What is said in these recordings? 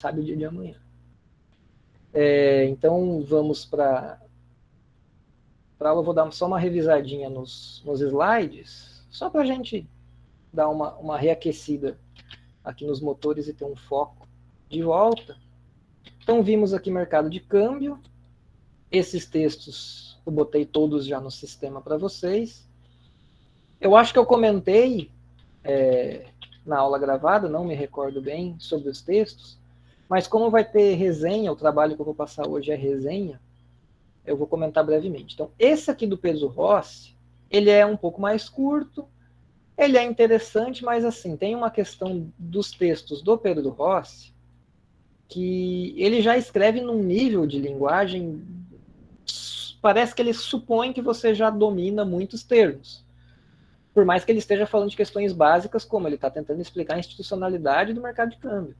sabe o dia de amanhã. Então, vamos para aula. Eu vou dar só uma revisadinha nos slides, só para a gente dar uma reaquecida aqui nos motores e ter um foco de volta. Então, vimos aqui mercado de câmbio. Esses textos eu botei todos já no sistema para vocês. Eu acho que eu comentei na aula gravada, não me recordo bem, sobre os textos, mas como vai ter resenha, o trabalho que eu vou passar hoje é resenha, eu vou comentar brevemente. Então, esse aqui do Pedro Rossi, ele é um pouco mais curto, ele é interessante, mas assim, tem uma questão dos textos do Pedro Rossi, que ele já escreve num nível de linguagem, parece que ele supõe que você já domina muitos termos. Por mais que ele esteja falando de questões básicas, como ele está tentando explicar a institucionalidade do mercado de câmbio.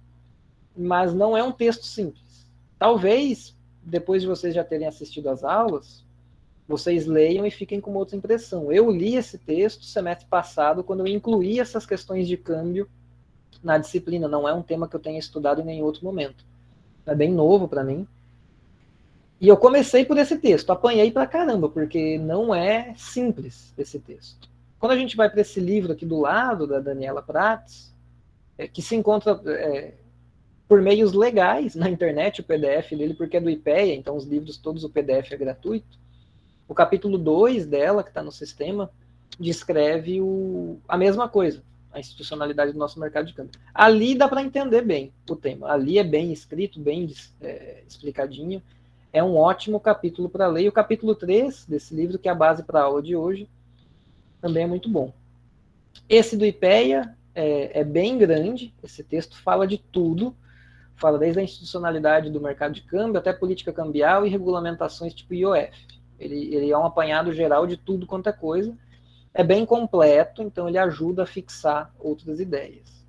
Mas não é um texto simples. Talvez, depois de vocês já terem assistido às aulas, vocês leiam e fiquem com uma outra impressão. Eu li esse texto semestre passado, quando eu incluí essas questões de câmbio na disciplina. Não é um tema que eu tenha estudado em nenhum outro momento. É bem novo para mim. E eu comecei por esse texto. Apanhei pra caramba, porque não é simples esse texto. Quando a gente vai para esse livro aqui do lado, da Daniela Prats, que se encontra por meios legais na internet, o PDF dele, porque é do IPEA, então os livros todos, o PDF é gratuito. O capítulo 2 dela, que está no sistema, descreve a mesma coisa, a institucionalidade do nosso mercado de câmbio. Ali dá para entender bem o tema. Ali é bem escrito, bem explicadinho. É um ótimo capítulo para ler. E o capítulo 3 desse livro, que é a base para a aula de hoje, também é muito bom. Esse do IPEA é bem grande, esse texto fala de tudo, fala desde a institucionalidade do mercado de câmbio até política cambial e regulamentações tipo IOF. Ele é um apanhado geral de tudo quanto é coisa, é bem completo, então ele ajuda a fixar outras ideias.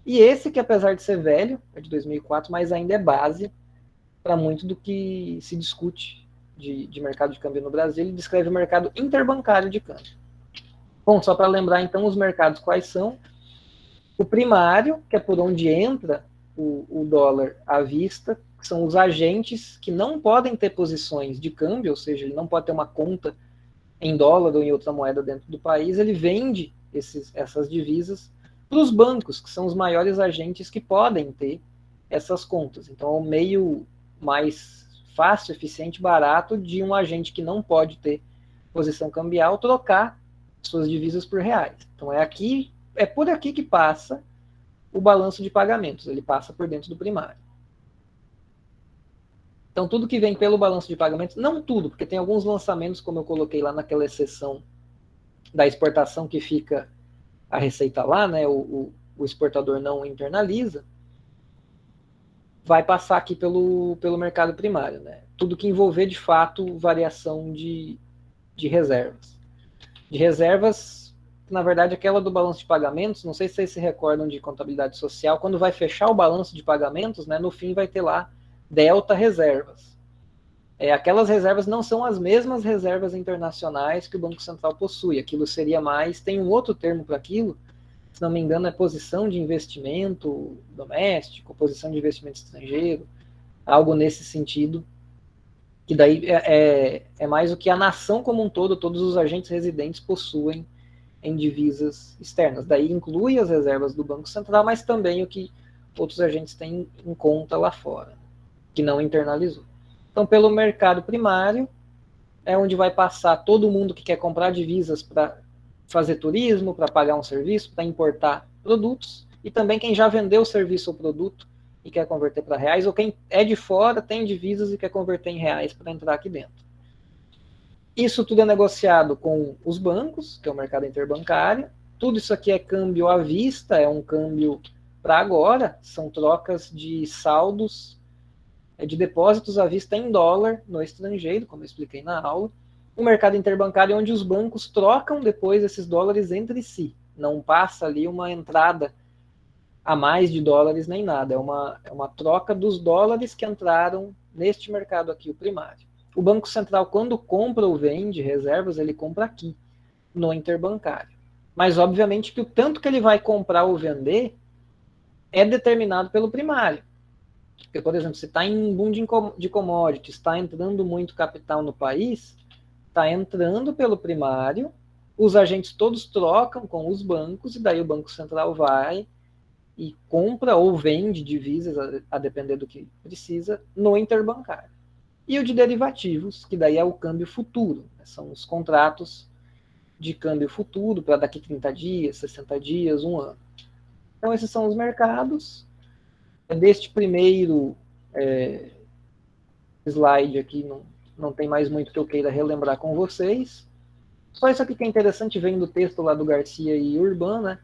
E esse, que apesar de ser velho, é de 2004, mas ainda é base para muito do que se discute de mercado de câmbio no Brasil. Ele descreve o mercado interbancário de câmbio. Bom, só para lembrar então os mercados quais são. O primário, que é por onde entra o dólar à vista, que são os agentes que não podem ter posições de câmbio, ou seja, ele não pode ter uma conta em dólar ou em outra moeda dentro do país, ele vende essas divisas para os bancos, que são os maiores agentes que podem ter essas contas. Então, é o meio mais fácil, eficiente, barato de um agente que não pode ter posição cambial trocar suas divisas por reais. Então, é por aqui que passa o balanço de pagamentos, ele passa por dentro do primário. Então, tudo que vem pelo balanço de pagamentos, não tudo, porque tem alguns lançamentos, como eu coloquei lá naquela exceção da exportação, que fica a receita lá, né, o exportador não internaliza, vai passar aqui pelo mercado primário, né? Tudo que envolver, de fato, variação de reservas. De reservas, na verdade, aquela do balanço de pagamentos, não sei se vocês se recordam de contabilidade social, quando vai fechar o balanço de pagamentos, né, no fim vai ter lá delta reservas. Aquelas reservas não são as mesmas reservas internacionais que o Banco Central possui. Aquilo seria mais, tem um outro termo para aquilo, se não me engano é posição de investimento doméstico, posição de investimento estrangeiro, algo nesse sentido, que daí é mais o que a nação como um todo, todos os agentes residentes possuem em divisas externas. Daí inclui as reservas do Banco Central, mas também o que outros agentes têm em conta lá fora, que não internalizou. Então, pelo mercado primário, é onde vai passar todo mundo que quer comprar divisas para fazer turismo, para pagar um serviço, para importar produtos, e também quem já vendeu o serviço ou produto e quer converter para reais, ou quem é de fora, tem divisas e quer converter em reais para entrar aqui dentro. Isso tudo é negociado com os bancos, que é o mercado interbancário. Tudo isso aqui é câmbio à vista, é um câmbio para agora, são trocas de saldos, de depósitos à vista em dólar no estrangeiro, como eu expliquei na aula. O mercado interbancário é onde os bancos trocam depois esses dólares entre si. Não passa ali uma entrada a mais de dólares nem nada. É uma troca dos dólares que entraram neste mercado aqui, o primário. O Banco Central, quando compra ou vende reservas, ele compra aqui, no interbancário. Mas, obviamente, que o tanto que ele vai comprar ou vender é determinado pelo primário. Porque, por exemplo, se está em um boom de commodities, está entrando muito capital no país, está entrando pelo primário, os agentes todos trocam com os bancos, e daí o Banco Central vai e compra ou vende divisas, a depender do que precisa, no interbancário. E o de derivativos, que daí é o câmbio futuro, né? São os contratos de câmbio futuro para daqui 30 dias, 60 dias, um ano. Então, esses são os mercados. Deste primeiro slide aqui, não tem mais muito que eu queira relembrar com vocês. Só isso aqui que é interessante, vem do texto lá do Garcia e Urban, né?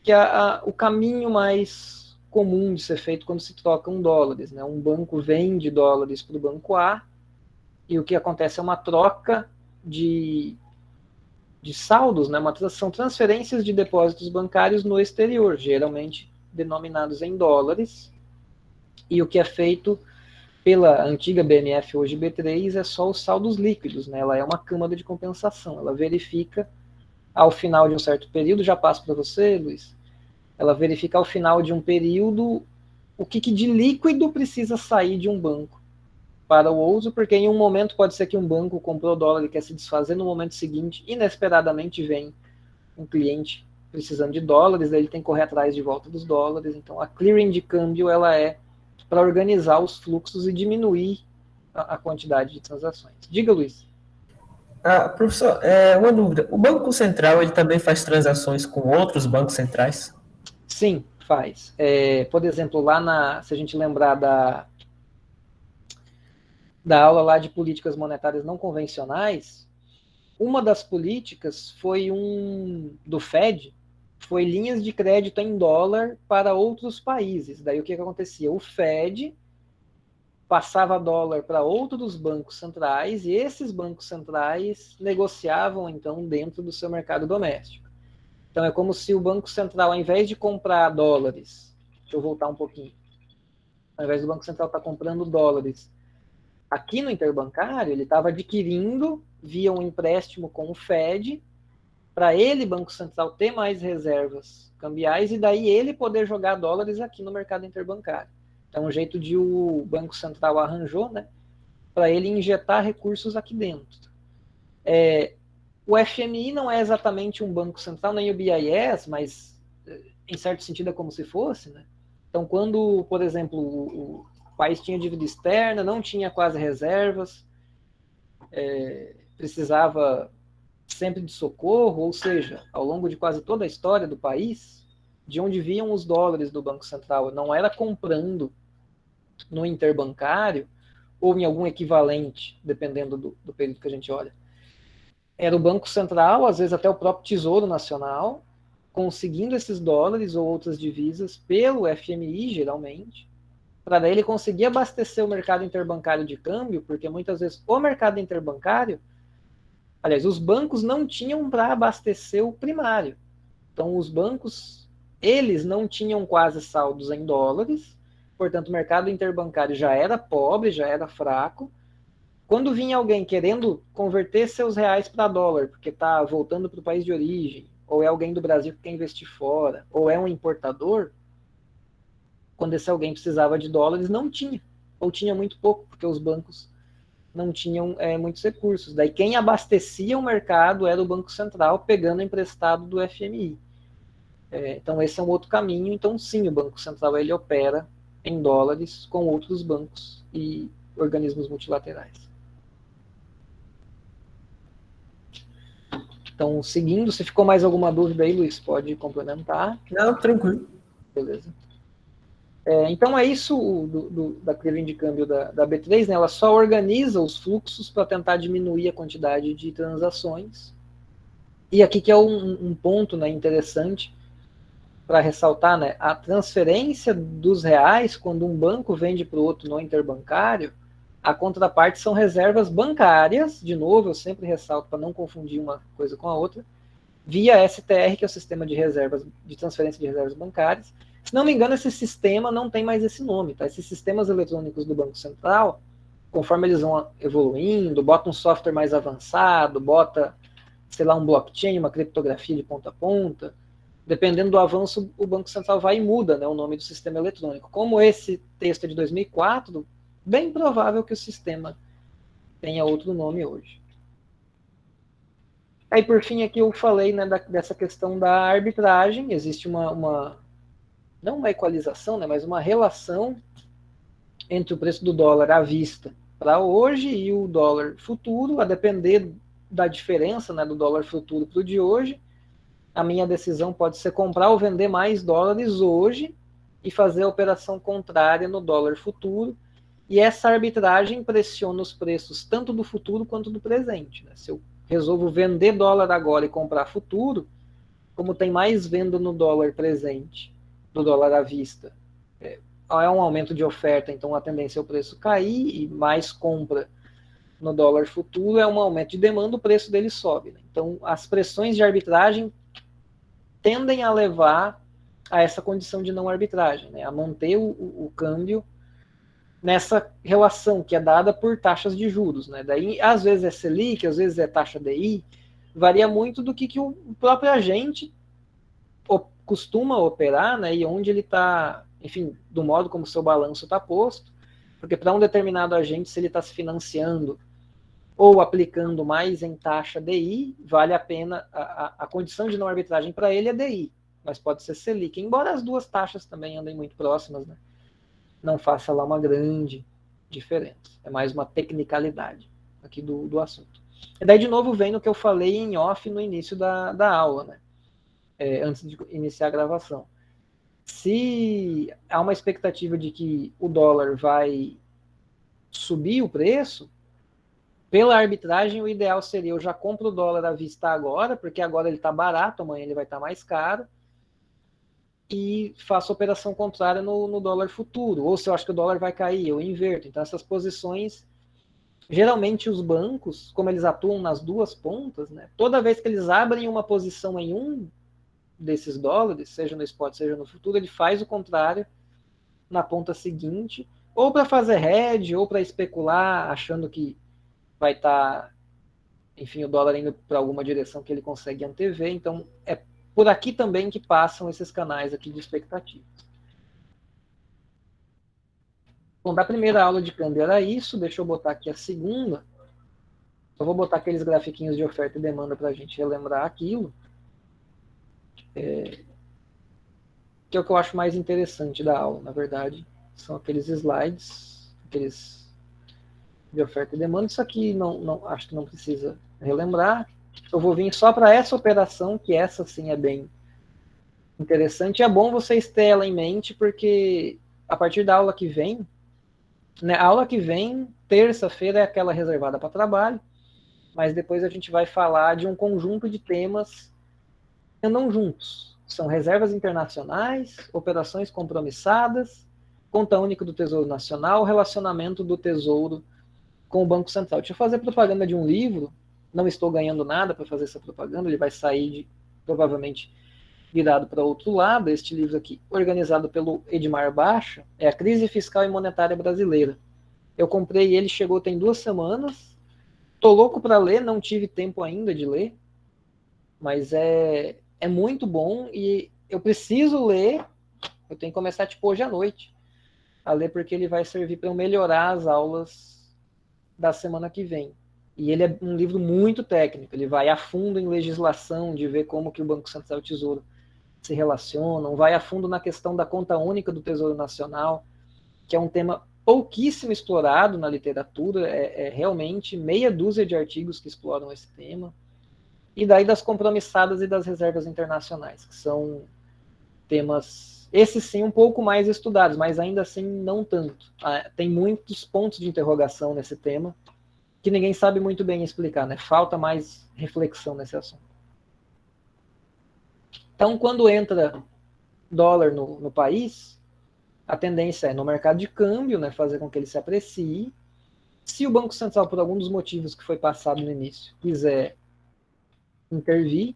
Que é o caminho mais comum de ser feito quando se trocam dólares, né? Um banco vende dólares para o banco A, e o que acontece é uma troca de saldos, né? São transferências de depósitos bancários no exterior, geralmente denominados em dólares, e o que é feito pela antiga BMF, hoje B3, é só os saldos líquidos, né? Ela é uma câmara de compensação, ela verifica ao final de um certo período, já passo para você, Luiz, ela verifica ao final de um período o que de líquido precisa sair de um banco para o outro, porque em um momento pode ser que um banco comprou dólar e quer se desfazer, no momento seguinte, inesperadamente vem um cliente precisando de dólares, daí ele tem que correr atrás de volta dos dólares. Então a clearing de câmbio ela é para organizar os fluxos e diminuir a quantidade de transações. Diga, Luiz. Professor, uma dúvida. O Banco Central ele também faz transações com outros bancos centrais? Sim, faz. Por exemplo, se a gente lembrar da aula lá de políticas monetárias não convencionais, uma das políticas foi do Fed, foi linhas de crédito em dólar para outros países. Daí o que acontecia? O Fed passava dólar para outros bancos centrais, e esses bancos centrais negociavam, então, dentro do seu mercado doméstico. Então, é como se o Banco Central, ao invés de comprar dólares, deixa eu voltar um pouquinho, ao invés do Banco Central estar comprando dólares aqui no interbancário, ele estava adquirindo via um empréstimo com o Fed, para ele, Banco Central, ter mais reservas cambiais, e daí ele poder jogar dólares aqui no mercado interbancário. É um jeito de o Banco Central arranjou, né, para ele injetar recursos aqui dentro. O FMI não é exatamente um banco central, nem o BIS, mas em certo sentido é como se fosse, né? Então, quando, por exemplo, o país tinha dívida externa, não tinha quase reservas, precisava sempre de socorro, ou seja, ao longo de quase toda a história do país, de onde vinham os dólares do Banco Central, não era comprando no interbancário ou em algum equivalente, dependendo do período que a gente olha. Era o Banco Central, às vezes até o próprio Tesouro Nacional, conseguindo esses dólares ou outras divisas pelo FMI, geralmente, para daí ele conseguir abastecer o mercado interbancário de câmbio, porque muitas vezes o mercado interbancário, aliás, os bancos não tinham para abastecer o primário. Então, os bancos, eles não tinham quase saldos em dólares, portanto, o mercado interbancário já era pobre, já era fraco. Quando vinha alguém querendo converter seus reais para dólar, porque está voltando para o país de origem, ou é alguém do Brasil que quer investir fora, ou é um importador, quando esse alguém precisava de dólares, não tinha, ou tinha muito pouco, porque os bancos não tinham muitos recursos. Daí quem abastecia o mercado era o Banco Central, pegando emprestado do FMI. Então esse é um outro caminho. Então sim, o Banco Central ele opera em dólares com outros bancos e organismos multilaterais. Então, seguindo, se ficou mais alguma dúvida aí, Luiz, pode complementar. Não, tranquilo. Beleza. Então é isso da clearing de câmbio da B3, né? Ela só organiza os fluxos para tentar diminuir a quantidade de transações. E aqui que é um ponto, né, interessante para ressaltar, né? A transferência dos reais, quando um banco vende para o outro no interbancário, a contraparte são reservas bancárias, de novo, eu sempre ressalto para não confundir uma coisa com a outra, via STR, que é o sistema de reservas, de transferência de reservas bancárias. Se não me engano, esse sistema não tem mais esse nome, tá? Esses sistemas eletrônicos do Banco Central, conforme eles vão evoluindo, bota um software mais avançado, bota, sei lá, um blockchain, uma criptografia de ponta a ponta, dependendo do avanço, o Banco Central vai e muda, né, o nome do sistema eletrônico. Como esse texto é de 2004, bem provável que o sistema tenha outro nome hoje. Aí, por fim, aqui eu falei, né, dessa questão da arbitragem. Existe não uma equalização, né, mas uma relação entre o preço do dólar à vista para hoje e o dólar futuro, a depender da diferença, né, do dólar futuro para o de hoje. A minha decisão pode ser comprar ou vender mais dólares hoje e fazer a operação contrária no dólar futuro. E essa arbitragem pressiona os preços tanto do futuro quanto do presente, né? Se eu resolvo vender dólar agora e comprar futuro, como tem mais venda no dólar presente, do dólar à vista, é um aumento de oferta, então a tendência é o preço cair, e mais compra no dólar futuro é um aumento de demanda, o preço dele sobe, né? Então as pressões de arbitragem tendem a levar a essa condição de não arbitragem, né? A manter o câmbio nessa relação que é dada por taxas de juros, né? Daí, às vezes é Selic, às vezes é taxa DI, varia muito do que o próprio agente costuma operar, né? E onde ele está, enfim, do modo como o seu balanço está posto, porque para um determinado agente, se ele está se financiando ou aplicando mais em taxa DI, vale a pena, a condição de não arbitragem para ele é DI, mas pode ser Selic, embora as duas taxas também andem muito próximas, né? Não faça lá uma grande diferença. É mais uma tecnicalidade aqui do assunto. E daí, de novo, vem no que eu falei em off no início da aula, né? Antes de iniciar a gravação. Se há uma expectativa de que o dólar vai subir o preço, pela arbitragem, o ideal seria eu já compro o dólar à vista agora, porque agora ele está barato, amanhã ele vai estar mais caro, e faço operação contrária no dólar futuro. Ou se eu acho que o dólar vai cair, eu inverto. Então, essas posições, geralmente os bancos, como eles atuam nas duas pontas, né, toda vez que eles abrem uma posição em um desses dólares, seja no spot, seja no futuro, ele faz o contrário na ponta seguinte, ou para fazer hedge, ou para especular, achando que vai estar, enfim, o dólar indo para alguma direção que ele consegue antever. Então, é por aqui também que passam esses canais aqui de expectativas. Bom, da primeira aula de câmbio era isso, deixa eu botar aqui a segunda. Eu vou botar aqueles grafiquinhos de oferta e demanda para a gente relembrar aquilo. Que é o que eu acho mais interessante da aula, na verdade. São aqueles slides, aqueles de oferta e demanda. Isso aqui acho que não precisa relembrar. Eu vou vir só para essa operação, que essa sim é bem interessante. É bom vocês terem ela em mente, porque a partir da aula que vem, né, a aula que vem, terça-feira, é aquela reservada para trabalho, mas depois a gente vai falar de um conjunto de temas que andam juntos. São reservas internacionais, operações compromissadas, conta única do Tesouro Nacional, relacionamento do Tesouro com o Banco Central. Deixa eu fazer propaganda de um livro, não estou ganhando nada para fazer essa propaganda, ele vai sair provavelmente virado para outro lado. Este livro aqui, organizado pelo Edmar Baixa, é A Crise Fiscal e Monetária Brasileira. Eu comprei ele, chegou tem 2 semanas, tô louco para ler, não tive tempo ainda de ler, mas é muito bom e eu preciso ler, eu tenho que começar tipo hoje à noite a ler, porque ele vai servir para eu melhorar as aulas da semana que vem. E ele é um livro muito técnico, ele vai a fundo em legislação, de ver como que o Banco Central e o Tesouro se relacionam, vai a fundo na questão da conta única do Tesouro Nacional, que é um tema pouquíssimo explorado na literatura, realmente meia dúzia de artigos que exploram esse tema, e daí das compromissadas e das reservas internacionais, que são temas, esses sim, um pouco mais estudados, mas ainda assim não tanto. Tem muitos pontos de interrogação nesse tema, que ninguém sabe muito bem explicar, né? Falta mais reflexão nesse assunto. Então, quando entra dólar no país, a tendência é, no mercado de câmbio, né, fazer com que ele se aprecie. Se o Banco Central, por algum dos motivos que foi passado no início, quiser intervir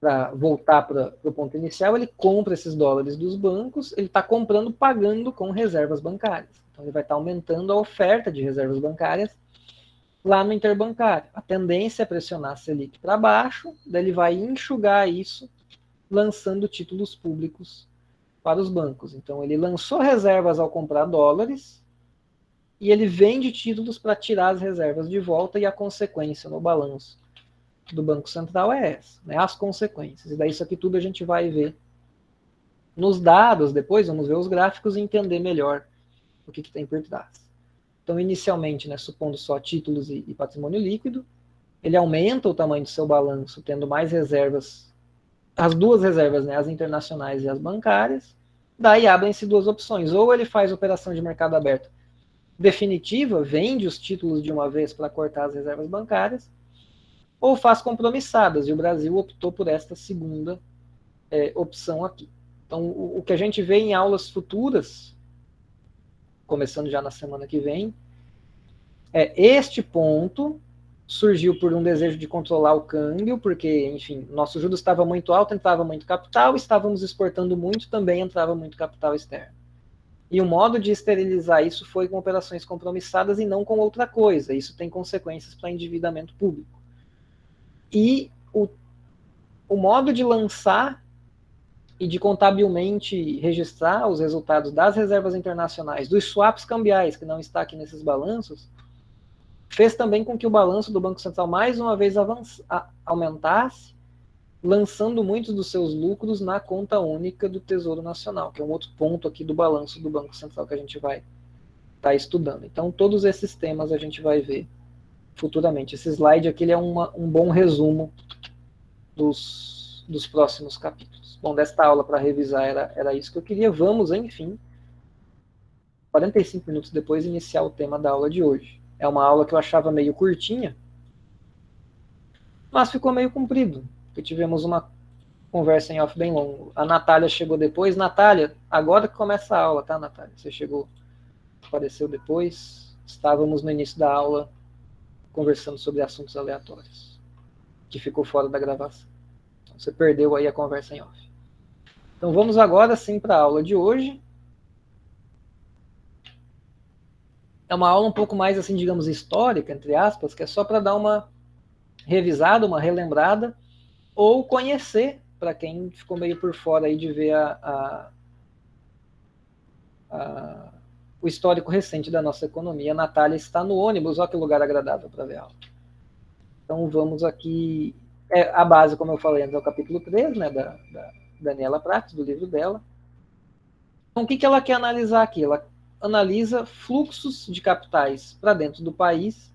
para voltar para o ponto inicial, ele compra esses dólares dos bancos, ele está comprando pagando com reservas bancárias. Então, ele vai estar aumentando a oferta de reservas bancárias lá no interbancário. A tendência é pressionar a Selic para baixo, daí ele vai enxugar isso lançando títulos públicos para os bancos. Então, ele lançou reservas ao comprar dólares e ele vende títulos para tirar as reservas de volta, e a consequência no balanço do Banco Central é essa, né? As consequências. E daí isso aqui tudo a gente vai ver nos dados, depois vamos ver os gráficos e entender melhor o que tem por trás. Então, inicialmente, né, supondo só títulos e patrimônio líquido, ele aumenta o tamanho do seu balanço, tendo mais reservas, as duas reservas, né, as internacionais e as bancárias. Daí abrem-se duas opções: ou ele faz operação de mercado aberto definitiva, vende os títulos de uma vez para cortar as reservas bancárias, ou faz compromissadas, e o Brasil optou por esta segunda opção aqui. Então, o que a gente vê em aulas futuras, começando já na semana que vem, este ponto surgiu por um desejo de controlar o câmbio, porque, enfim, nosso juros estava muito alto, entrava muito capital, estávamos exportando muito, também entrava muito capital externo. E o modo de esterilizar isso foi com operações compromissadas e não com outra coisa. Isso tem consequências para endividamento público. E o modo de lançar e de contabilmente registrar os resultados das reservas internacionais, dos swaps cambiais, que não está aqui nesses balanços, fez também com que o balanço do Banco Central mais uma vez aumentasse, lançando muitos dos seus lucros na conta única do Tesouro Nacional, que é um outro ponto aqui do balanço do Banco Central que a gente vai estar estudando. Então, todos esses temas a gente vai ver futuramente. Esse slide aqui é um bom resumo dos próximos capítulos. Bom, desta aula para revisar era isso que eu queria. Vamos, enfim, 45 minutos depois, iniciar o tema da aula de hoje. É uma aula que eu achava meio curtinha, mas ficou meio comprido, porque tivemos uma conversa em off bem longa. A Natália chegou depois. Natália, agora que começa a aula, tá, Natália? Você chegou, apareceu depois. Estávamos no início da aula conversando sobre assuntos aleatórios, que ficou fora da gravação. Então, você perdeu aí a conversa em off. Então vamos agora sim para a aula de hoje. É uma aula um pouco mais, assim, digamos, histórica, entre aspas, que é só para dar uma revisada, uma relembrada, ou conhecer, para quem ficou meio por fora aí de ver o histórico recente da nossa economia. A Natália está no ônibus, olha que lugar agradável para ver a aula. Então vamos aqui, a base, como eu falei antes, é o capítulo 3, né, da Daniela Prates, do livro dela. Então o que ela quer analisar aqui? Ela analisa fluxos de capitais para dentro do país,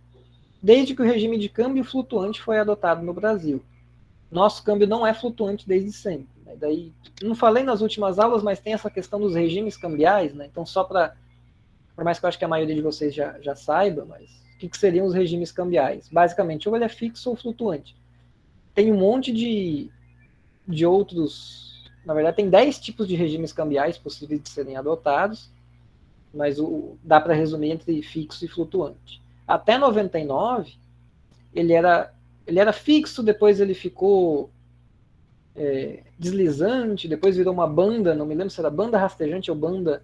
desde que o regime de câmbio flutuante foi adotado no Brasil. Nosso câmbio não é flutuante desde sempre. Né? Daí, não falei nas últimas aulas, mas tem essa questão dos regimes cambiais, né? Então, só por mais que eu acho que a maioria de vocês já saiba, mas o que seriam os regimes cambiais? Basicamente, ou ele é fixo ou flutuante. Tem um monte de outros, na verdade, tem 10 tipos de regimes cambiais possíveis de serem adotados, mas dá para resumir entre fixo e flutuante. Até 99, ele era fixo, depois ele ficou deslizante, depois virou uma banda, não me lembro se era banda rastejante ou banda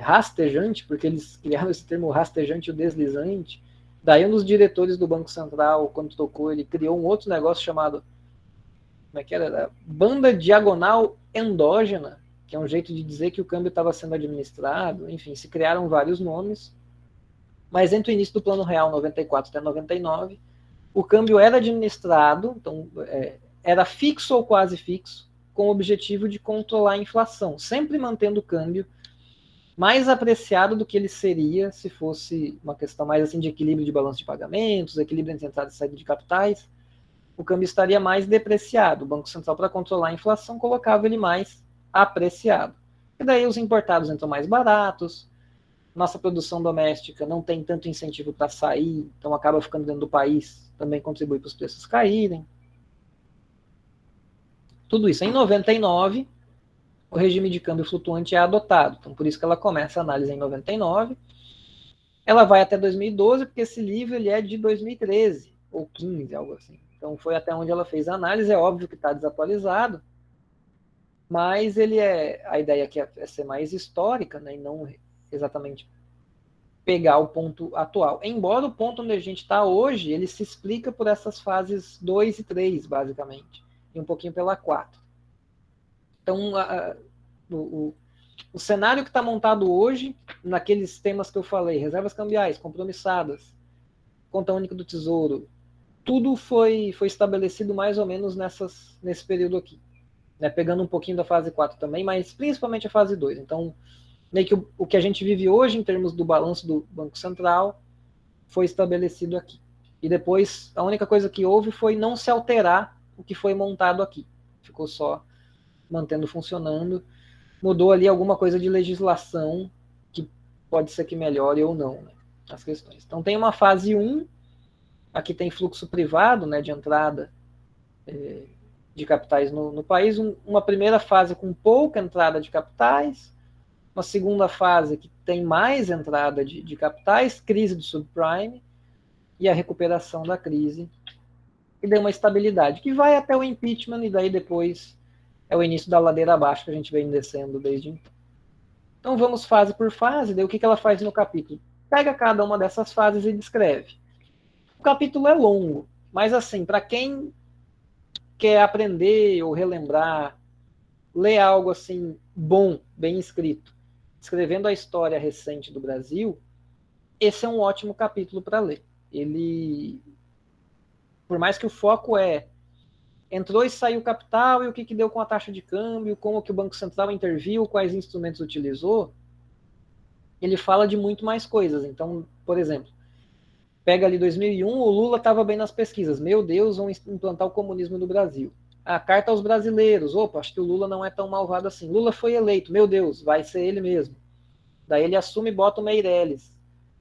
rastejante, porque eles criaram esse termo rastejante e o deslizante. Daí um dos diretores do Banco Central, quando tocou, ele criou um outro negócio chamado, como é que era? Banda diagonal endógena, que é um jeito de dizer que o câmbio estava sendo administrado. Enfim, se criaram vários nomes, mas entre o início do Plano Real, 94 até 99, o câmbio era administrado, então era fixo ou quase fixo, com o objetivo de controlar a inflação, sempre mantendo o câmbio mais apreciado do que ele seria se fosse uma questão mais assim de equilíbrio de balanço de pagamentos, equilíbrio entre entrada e saída de capitais. O câmbio estaria mais depreciado. O Banco Central, para controlar a inflação, colocava ele mais apreciado. E daí os importados entram mais baratos, nossa produção doméstica não tem tanto incentivo para sair, então acaba ficando dentro do país, também contribui para os preços caírem. Tudo isso. Em 99, o regime de câmbio flutuante é adotado, então por isso que ela começa a análise em 99. Ela vai até 2012, porque esse livro ele é de 2013, ou 15, algo assim. Então foi até onde ela fez a análise. É óbvio que está desatualizado, mas a ideia aqui é ser mais histórica, né, e não exatamente pegar o ponto atual. Embora o ponto onde a gente está hoje, ele se explica por essas fases 2 e 3, basicamente, e um pouquinho pela 4. Então, o cenário que está montado hoje, naqueles temas que eu falei, reservas cambiais, compromissadas, conta única do Tesouro, tudo foi estabelecido mais ou menos nesse período aqui. Né, pegando um pouquinho da fase 4 também, mas principalmente a fase 2. Então, meio que o que a gente vive hoje em termos do balanço do Banco Central foi estabelecido aqui. E depois, a única coisa que houve foi não se alterar o que foi montado aqui. Ficou só mantendo funcionando. Mudou ali alguma coisa de legislação que pode ser que melhore ou não, né, as questões. Então, tem uma fase 1, aqui tem fluxo privado, né, de entrada de capitais no país, uma primeira fase com pouca entrada de capitais, uma segunda fase que tem mais entrada de capitais, crise do subprime e a recuperação da crise, e deu uma estabilidade, que vai até o impeachment, e daí depois é o início da ladeira abaixo que a gente vem descendo desde então. Então vamos fase por fase, daí o que ela faz no capítulo? Pega cada uma dessas fases e descreve. O capítulo é longo, mas assim, para quem quer aprender ou relembrar, ler algo assim bom, bem escrito, escrevendo a história recente do Brasil, esse é um ótimo capítulo para ler. Ele, por mais que o foco entrou e saiu capital, e o que deu com a taxa de câmbio, como que o Banco Central interviu, quais instrumentos utilizou, ele fala de muito mais coisas. Então, por exemplo, pega ali 2001, o Lula estava bem nas pesquisas. Meu Deus, vão implantar o comunismo no Brasil. A carta aos brasileiros. Opa, acho que o Lula não é tão malvado assim. Lula foi eleito. Meu Deus, vai ser ele mesmo. Daí ele assume e bota o Meirelles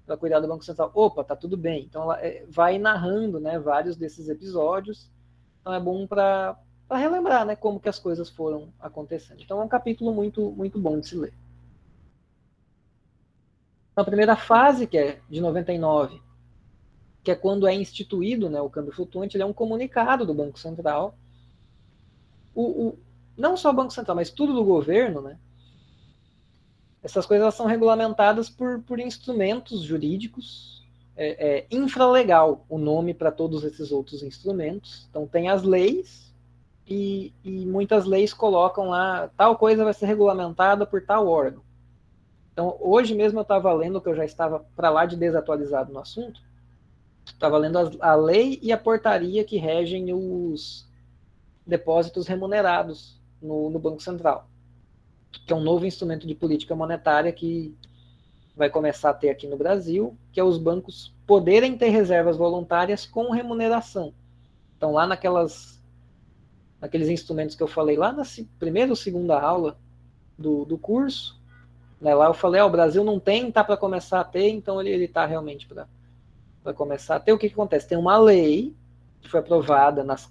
para cuidar do Banco Central. Opa, tá tudo bem. Então ela vai narrando, né, vários desses episódios. Então é bom para relembrar, né, como que as coisas foram acontecendo. Então é um capítulo muito, muito bom de se ler. Na primeira fase, que é de 99, que é quando é instituído, né, o câmbio flutuante, ele é um comunicado do Banco Central. Não só o Banco Central, mas tudo do governo, né, essas coisas são regulamentadas por instrumentos jurídicos, infralegal o nome para todos esses outros instrumentos. Então tem as leis, e muitas leis colocam lá, tal coisa vai ser regulamentada por tal órgão. Então hoje mesmo eu estava lendo, que eu já estava para lá de desatualizado no assunto, estava lendo a lei e a portaria que regem os depósitos remunerados no Banco Central, que é um novo instrumento de política monetária que vai começar a ter aqui no Brasil, que é os bancos poderem ter reservas voluntárias com remuneração. Então, lá naqueles instrumentos que eu falei lá na primeira ou segunda aula do curso, né, lá eu falei, o Brasil não tem, tá para começar a ter, então ele está realmente para começar a ter. O que acontece? Tem uma lei que foi aprovada nas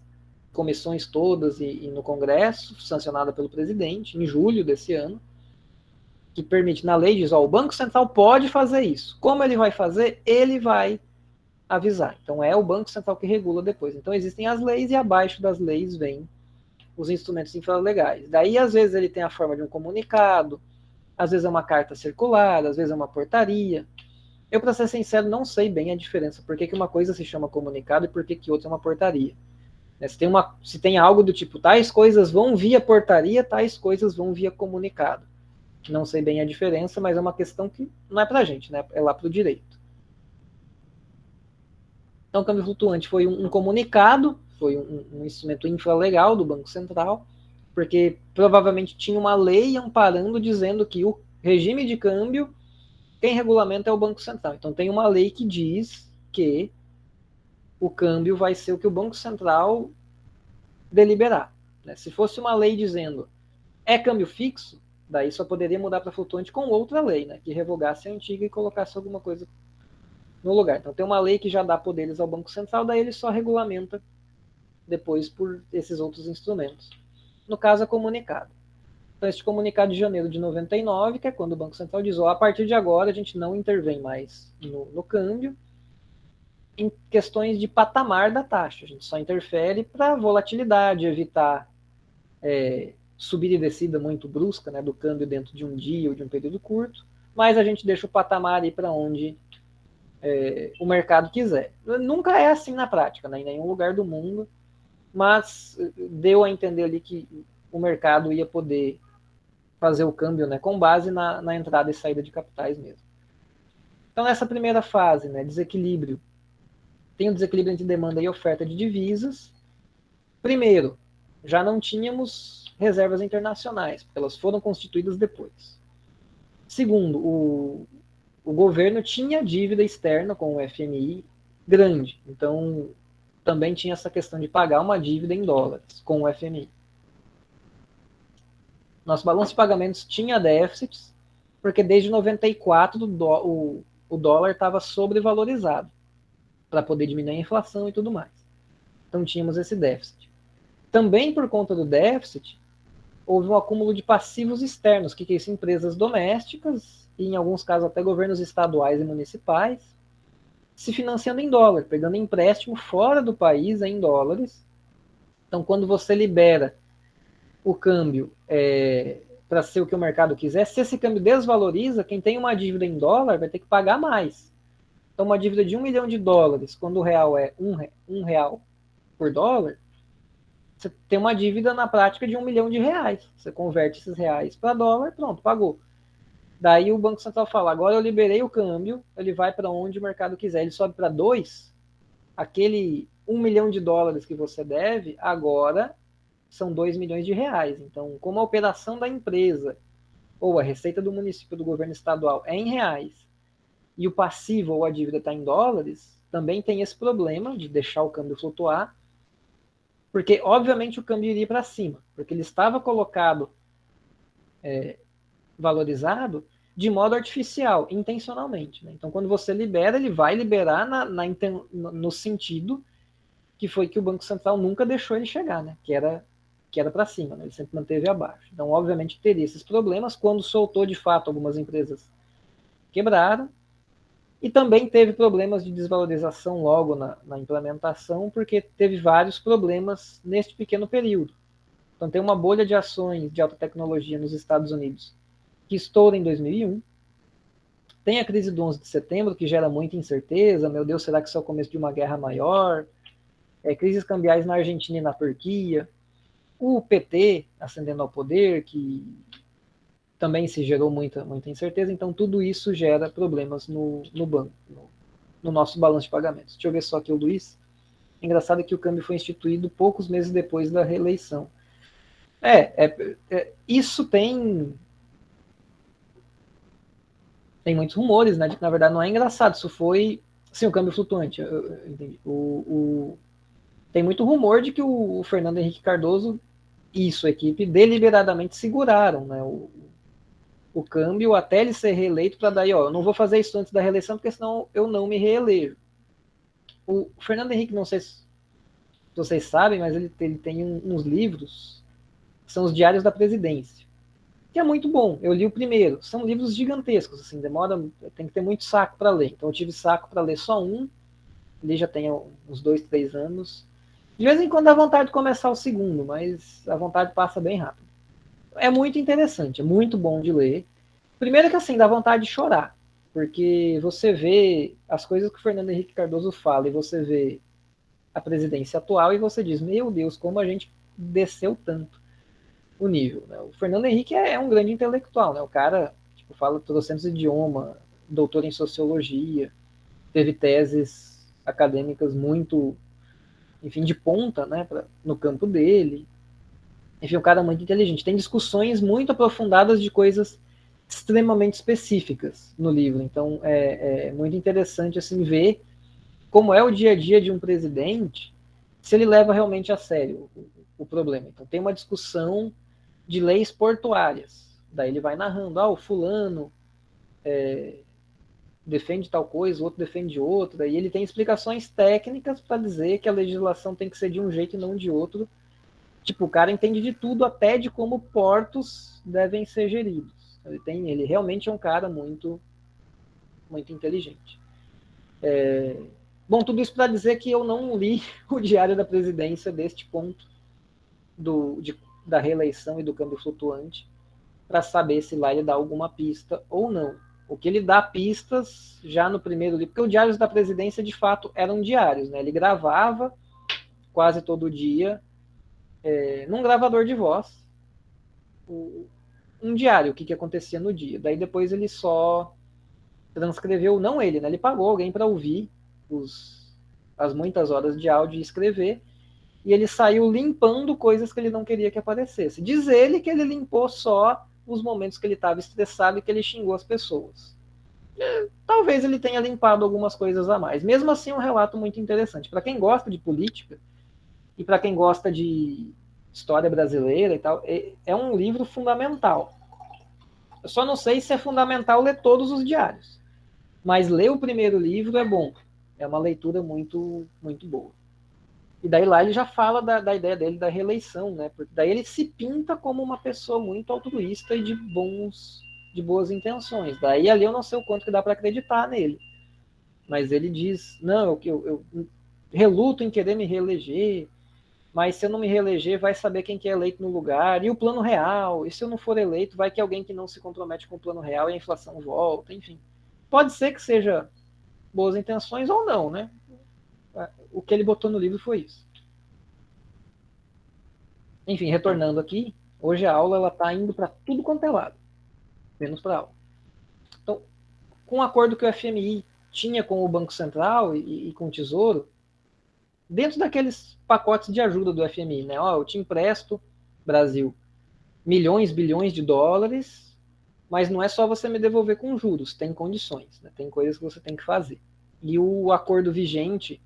comissões todas e no Congresso, sancionada pelo presidente, em julho desse ano, que permite, na lei, diz, o Banco Central pode fazer isso. Como ele vai fazer? Ele vai avisar. Então, é o Banco Central que regula depois. Então, existem as leis, e abaixo das leis vem os instrumentos infralegais. Daí, às vezes, ele tem a forma de um comunicado, às vezes é uma carta circular, às vezes é uma portaria. Eu, para ser sincero, não sei bem a diferença. Por que uma coisa se chama comunicado e por que outra é uma portaria. Se tem algo do tipo, tais coisas vão via portaria, tais coisas vão via comunicado. Não sei bem a diferença, mas é uma questão que não é para a gente, né? É lá para o direito. Então, o câmbio flutuante foi um comunicado, foi um instrumento infralegal do Banco Central, porque provavelmente tinha uma lei amparando, dizendo que o regime de câmbio, quem regulamenta é o Banco Central. Então, tem uma lei que diz que o câmbio vai ser o que o Banco Central deliberar. Né? Se fosse uma lei dizendo é câmbio fixo, daí só poderia mudar para flutuante com outra lei, né, que revogasse a antiga e colocasse alguma coisa no lugar. Então tem uma lei que já dá poderes ao Banco Central, daí ele só regulamenta depois por esses outros instrumentos. No caso, é comunicado. Então este comunicado de janeiro de 99, que é quando o Banco Central diz, a partir de agora a gente não intervém mais no câmbio, em questões de patamar da taxa. A gente só interfere para volatilidade, evitar subida e descida muito brusca, né, do câmbio dentro de um dia ou de um período curto, mas a gente deixa o patamar aí para onde o mercado quiser. Nunca é assim na prática, né, em nenhum lugar do mundo, mas deu a entender ali que o mercado ia poder fazer o câmbio, né, com base na entrada e saída de capitais mesmo. Então, nessa primeira fase, né, desequilíbrio, tem um desequilíbrio entre demanda e oferta de divisas. Primeiro, já não tínhamos reservas internacionais, porque elas foram constituídas depois. Segundo, o governo tinha dívida externa com o FMI grande, então também tinha essa questão de pagar uma dívida em dólares com o FMI. Nosso balanço de pagamentos tinha déficits, porque desde 94 o dólar estava sobrevalorizado para poder diminuir a inflação e tudo mais. Então tínhamos esse déficit. Também por conta do déficit, houve um acúmulo de passivos externos, que é isso? Empresas domésticas, e em alguns casos até governos estaduais e municipais, se financiando em dólar, pegando empréstimo fora do país em dólares. Então, quando você libera o câmbio para ser o que o mercado quiser, se esse câmbio desvaloriza, quem tem uma dívida em dólar vai ter que pagar mais. Então, uma dívida de $1 milhão, quando o real é um real por dólar, você tem uma dívida na prática de R$1 milhão. Você converte esses reais para dólar, pronto, pagou. Daí o Banco Central fala, agora eu liberei o câmbio, ele vai para onde o mercado quiser. Ele sobe para 2, aquele $1 milhão que você deve, agora são R$2 milhões. Então, como a operação da empresa ou a receita do município do governo estadual é em reais e o passivo ou a dívida está em dólares, também tem esse problema de deixar o câmbio flutuar, porque obviamente o câmbio iria para cima, porque ele estava colocado valorizado de modo artificial, intencionalmente. Né? Então, quando você libera, ele vai liberar no sentido que foi que o Banco Central nunca deixou ele chegar, né? que era para cima, né? Ele sempre manteve abaixo. Então, obviamente, teria esses problemas. Quando soltou, de fato, algumas empresas quebraram, e também teve problemas de desvalorização logo na implementação, porque teve vários problemas neste pequeno período. Então, tem uma bolha de ações de alta tecnologia nos Estados Unidos que estoura em 2001. Tem a crise do 11 de setembro, que gera muita incerteza. Meu Deus, será que isso é o começo de uma guerra maior? Crises cambiais na Argentina e na Turquia. O PT ascendendo ao poder, que também se gerou muita incerteza. Então, tudo isso gera problemas no banco, no nosso balanço de pagamentos. Deixa eu ver só aqui o Luiz. Engraçado que o câmbio foi instituído poucos meses depois da reeleição. Isso tem muitos rumores, né, de que na verdade não é engraçado, isso foi, sim, o câmbio flutuante, eu entendi. Tem muito rumor de que o Fernando Henrique Cardoso e sua equipe deliberadamente seguraram, né, o câmbio até ele ser reeleito, para daí, eu não vou fazer isso antes da reeleição, porque senão eu não me reelejo. O Fernando Henrique, não sei se vocês sabem, mas ele tem uns livros, que são os Diários da Presidência, que é muito bom. Eu li o primeiro. São livros gigantescos, assim, tem que ter muito saco para ler. Então eu tive saco para ler só um, ele já tem uns 2, 3 anos. De vez em quando dá vontade de começar o segundo, mas a vontade passa bem rápido. É muito interessante, é muito bom de ler. Primeiro que assim, dá vontade de chorar, porque você vê as coisas que o Fernando Henrique Cardoso fala e você vê a presidência atual e você diz, meu Deus, como a gente desceu tanto o nível. Né? O Fernando Henrique é um grande intelectual, né? O cara fala trocentos idiomas, doutor em sociologia, teve teses acadêmicas muito, enfim, de ponta, né, no campo dele. Enfim, um cara muito inteligente. Tem discussões muito aprofundadas de coisas extremamente específicas no livro. Então, é muito interessante assim ver como é o dia a dia de um presidente, se ele leva realmente a sério o problema. Então, tem uma discussão de leis portuárias. Daí ele vai narrando, o fulano defende tal coisa, o outro defende outra, e ele tem explicações técnicas para dizer que a legislação tem que ser de um jeito e não de outro. Tipo, o cara entende de tudo, até de como portos devem ser geridos. Ele realmente é um cara muito, muito inteligente. Bom, tudo isso para dizer que eu não li o Diário da Presidência deste ponto da reeleição e do câmbio flutuante para saber se lá ele dá alguma pista ou não. O que ele dá pistas já no primeiro livro, porque os Diários da Presidência de fato eram diários, né? Ele gravava quase todo dia num gravador de voz, um diário, o que acontecia no dia. Daí depois ele só transcreveu, não ele, né? Ele pagou alguém para ouvir as muitas horas de áudio e escrever, e ele saiu limpando coisas que ele não queria que aparecesse. Diz ele que ele limpou só os momentos que ele estava estressado e que ele xingou as pessoas. Talvez ele tenha limpado algumas coisas a mais. Mesmo assim, um relato muito interessante. Para quem gosta de política e para quem gosta de história brasileira e tal, é um livro fundamental. Eu só não sei se é fundamental ler todos os diários, mas ler o primeiro livro é bom. É uma leitura muito, muito boa. E daí lá ele já fala da ideia dele da reeleição, né? Porque daí ele se pinta como uma pessoa muito altruísta e de boas intenções. Daí ali eu não sei o quanto que dá para acreditar nele. Mas ele diz, não, eu reluto em querer me reeleger, mas se eu não me reeleger, vai saber quem que é eleito no lugar, e o plano real, e se eu não for eleito, vai que alguém que não se compromete com o plano real e a inflação volta, enfim. Pode ser que seja boas intenções ou não, né? O que ele botou no livro foi isso. Enfim, retornando aqui, hoje a aula ela está indo para tudo quanto é lado, menos para aula. Então, com o acordo que o FMI tinha com o Banco Central e com o Tesouro, dentro daqueles pacotes de ajuda do FMI, né? Ó, eu te empresto, Brasil, milhões, bilhões de dólares, mas não é só você me devolver com juros, tem condições, né? Tem coisas que você tem que fazer. E o acordo vigente,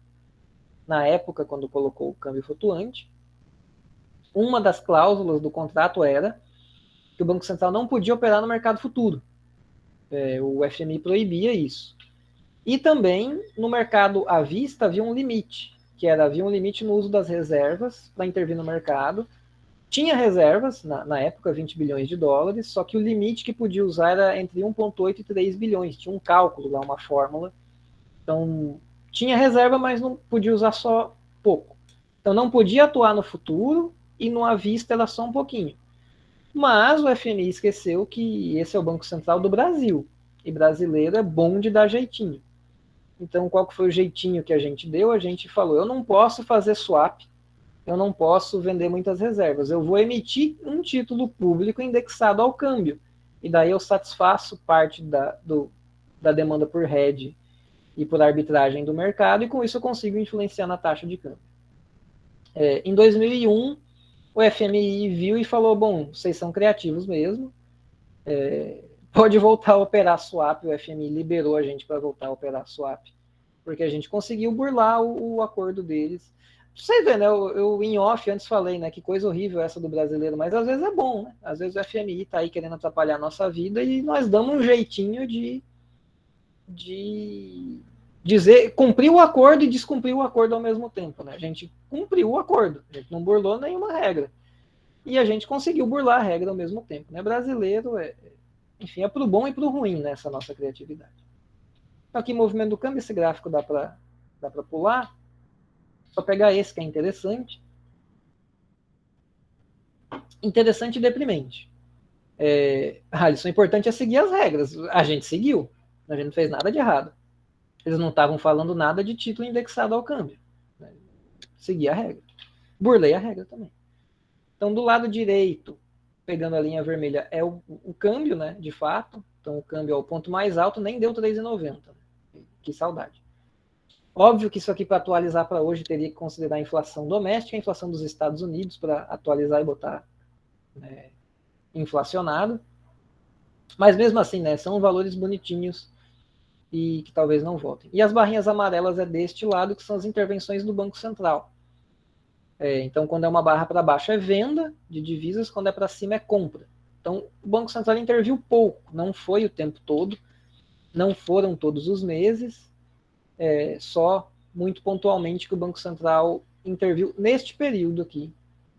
na época, quando colocou o câmbio flutuante, uma das cláusulas do contrato era que o Banco Central não podia operar no mercado futuro. O FMI proibia isso. E também, no mercado à vista, havia um limite, havia um limite no uso das reservas para intervir no mercado. Tinha reservas, na época, 20 bilhões de dólares, só que o limite que podia usar era entre 1,8 e 3 bilhões. Tinha um cálculo lá, uma fórmula. Então, tinha reserva, mas não podia usar só pouco. Então, não podia atuar no futuro e no à vista era só um pouquinho. Mas o FMI esqueceu que esse é o Banco Central do Brasil. E brasileiro é bom de dar jeitinho. Então, qual que foi o jeitinho que a gente deu? A gente falou, eu não posso fazer swap, eu não posso vender muitas reservas, eu vou emitir um título público indexado ao câmbio. E daí eu satisfaço parte da demanda por hedge e por arbitragem do mercado, e com isso eu consigo influenciar na taxa de câmbio. Em 2001, o FMI viu e falou, bom, vocês são criativos mesmo, pode voltar a operar swap, o FMI liberou a gente para voltar a operar swap, porque a gente conseguiu burlar o acordo deles. Você vê, né, eu em off antes falei, né, que coisa horrível essa do brasileiro, mas às vezes é bom, né, às vezes o FMI tá aí querendo atrapalhar a nossa vida e nós damos um jeitinho de dizer, cumprir o acordo e descumprir o acordo ao mesmo tempo, né, a gente cumpriu o acordo, a gente não burlou nenhuma regra, e a gente conseguiu burlar a regra ao mesmo tempo, né, brasileiro enfim, é pro bom e pro ruim nessa nossa criatividade. Então, aqui, movimento do câmbio, esse gráfico dá para pular. Só pegar esse que é interessante. Interessante e deprimente. Alisson, o importante é seguir as regras. A gente seguiu. A gente não fez nada de errado. Eles não estavam falando nada de título indexado ao câmbio. Segui a regra. Burlei a regra também. Então, do lado direito, pegando a linha vermelha, é o câmbio, né, de fato. Então, o câmbio é o ponto mais alto, nem deu 3,90. Que saudade. Óbvio que isso aqui, para atualizar para hoje, teria que considerar a inflação doméstica, a inflação dos Estados Unidos, para atualizar e botar, né, inflacionado. Mas mesmo assim, né, são valores bonitinhos e que talvez não voltem. E as barrinhas amarelas é deste lado, que são as intervenções do Banco Central. Então, quando é uma barra para baixo é venda de divisas, quando é para cima é compra. Então, o Banco Central interviu pouco, não foi o tempo todo, não foram todos os meses, só muito pontualmente que o Banco Central interviu neste período aqui,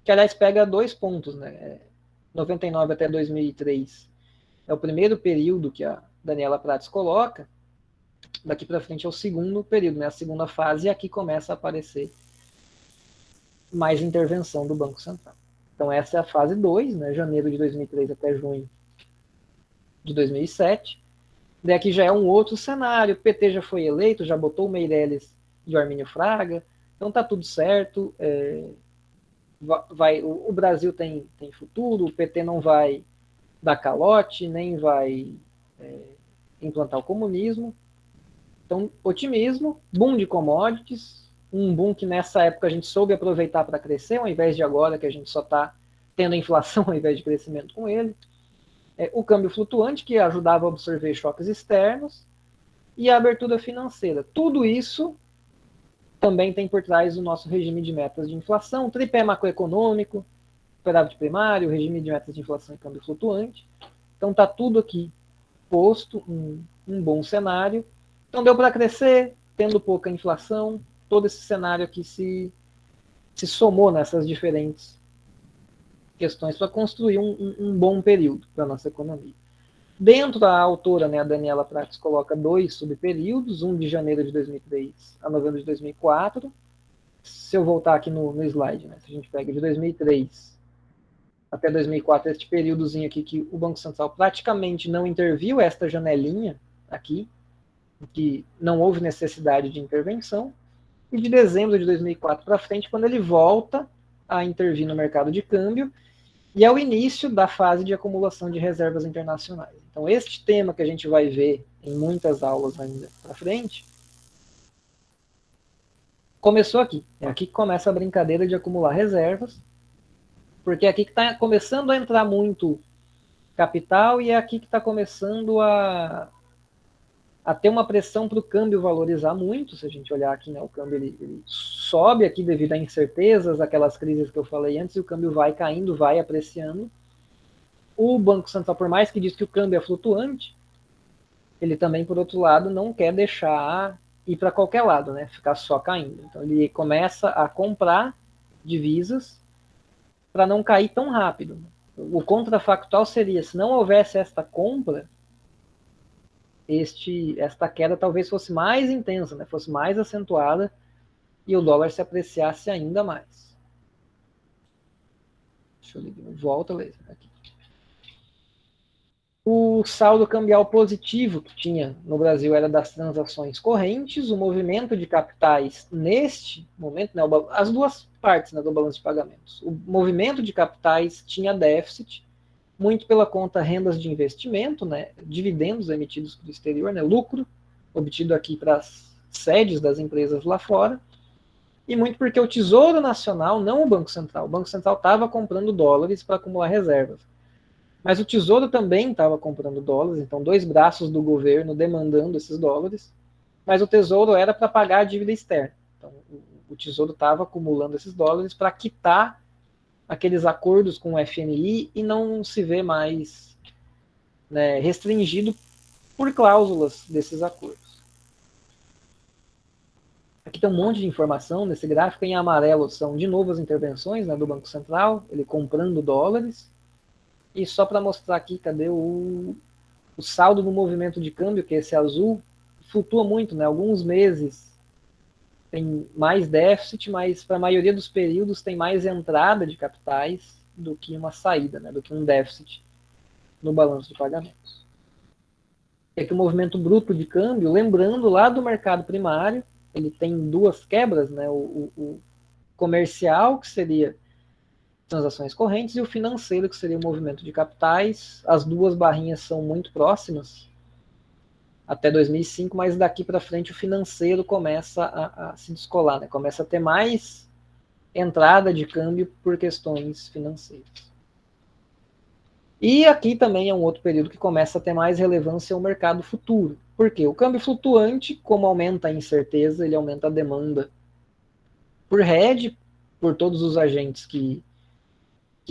que aliás pega 2 pontos, né? 99 até 2003 é o primeiro período que a Daniela Prates coloca, daqui para frente é o segundo período, né? A segunda fase, e aqui começa a aparecer mais intervenção do Banco Central. Então essa é a fase 2, né? Janeiro de 2003 até junho de 2007. Daí aqui já é um outro cenário, o PT já foi eleito, já botou o Meirelles e o Armínio Fraga, então tá tudo certo, o Brasil tem futuro, o PT não vai dar calote, nem vai implantar o comunismo. Então, otimismo, boom de commodities, um boom que nessa época a gente soube aproveitar para crescer, ao invés de agora que a gente só está tendo inflação ao invés de crescimento com ele. O câmbio flutuante, que ajudava a absorver choques externos, e a abertura financeira. Tudo isso também tem por trás o nosso regime de metas de inflação, tripé macroeconômico, superávit primário, regime de metas de inflação e câmbio flutuante. Então está tudo aqui posto, um bom cenário. Então deu para crescer, tendo pouca inflação, todo esse cenário aqui se somou nessas diferentes questões para construir um bom período para a nossa economia. Dentro da autora, né, a Daniela Prates, coloca 2 subperíodos, um de janeiro de 2003 a novembro de 2004. Se eu voltar aqui no slide, né, se a gente pega de 2003 até 2004, este períodozinho aqui que o Banco Central praticamente não interviu, esta janelinha aqui, que não houve necessidade de intervenção, e de dezembro de 2004 para frente, quando ele volta a intervir no mercado de câmbio, e é o início da fase de acumulação de reservas internacionais. Então, este tema que a gente vai ver em muitas aulas ainda para frente, começou aqui. É aqui que começa a brincadeira de acumular reservas, porque é aqui que está começando a entrar muito capital e é aqui que está começando a ter uma pressão para o câmbio valorizar muito. Se a gente olhar aqui, né, o câmbio ele sobe aqui devido a incertezas, aquelas crises que eu falei antes, e o câmbio vai caindo, vai apreciando. O Banco Central, por mais que diz que o câmbio é flutuante, ele também, por outro lado, não quer deixar ir para qualquer lado, né, ficar só caindo. Então ele começa a comprar divisas para não cair tão rápido. O contrafactual seria, se não houvesse esta compra, esta queda talvez fosse mais intensa, né, fosse mais acentuada e o dólar se apreciasse ainda mais. Deixa eu ligar, volta aqui. O saldo cambial positivo que tinha no Brasil era das transações correntes, o movimento de capitais neste momento, né, as duas partes, né, do balanço de pagamentos. O movimento de capitais tinha déficit, muito pela conta rendas de investimento, né, dividendos emitidos para o exterior, né, lucro obtido aqui para as sedes das empresas lá fora, e muito porque o Tesouro Nacional, não o Banco Central estava comprando dólares para acumular reservas, mas o Tesouro também estava comprando dólares, então 2 braços do governo demandando esses dólares, mas o Tesouro era para pagar a dívida externa, então o Tesouro estava acumulando esses dólares para quitar aqueles acordos com o FMI e não se vê mais, né, restringido por cláusulas desses acordos. Aqui tem um monte de informação nesse gráfico. Em amarelo são de novo as intervenções, né, do Banco Central, ele comprando dólares. E só para mostrar aqui, cadê o saldo no movimento de câmbio, que é esse azul, flutua muito, né? Alguns meses tem mais déficit, mas para a maioria dos períodos tem mais entrada de capitais do que uma saída, né, do que um déficit no balanço de pagamentos. E aqui o movimento bruto de câmbio, lembrando lá do mercado primário, ele tem 2 quebras, né, o comercial, que seria transações correntes, e o financeiro, que seria o movimento de capitais. As 2 barrinhas são muito próximas, até 2005, mas daqui para frente o financeiro começa a se descolar, né? Começa a ter mais entrada de câmbio por questões financeiras. E aqui também é um outro período que começa a ter mais relevância o mercado futuro. Por quê? O câmbio flutuante, como aumenta a incerteza, ele aumenta a demanda por hedge, por todos os agentes que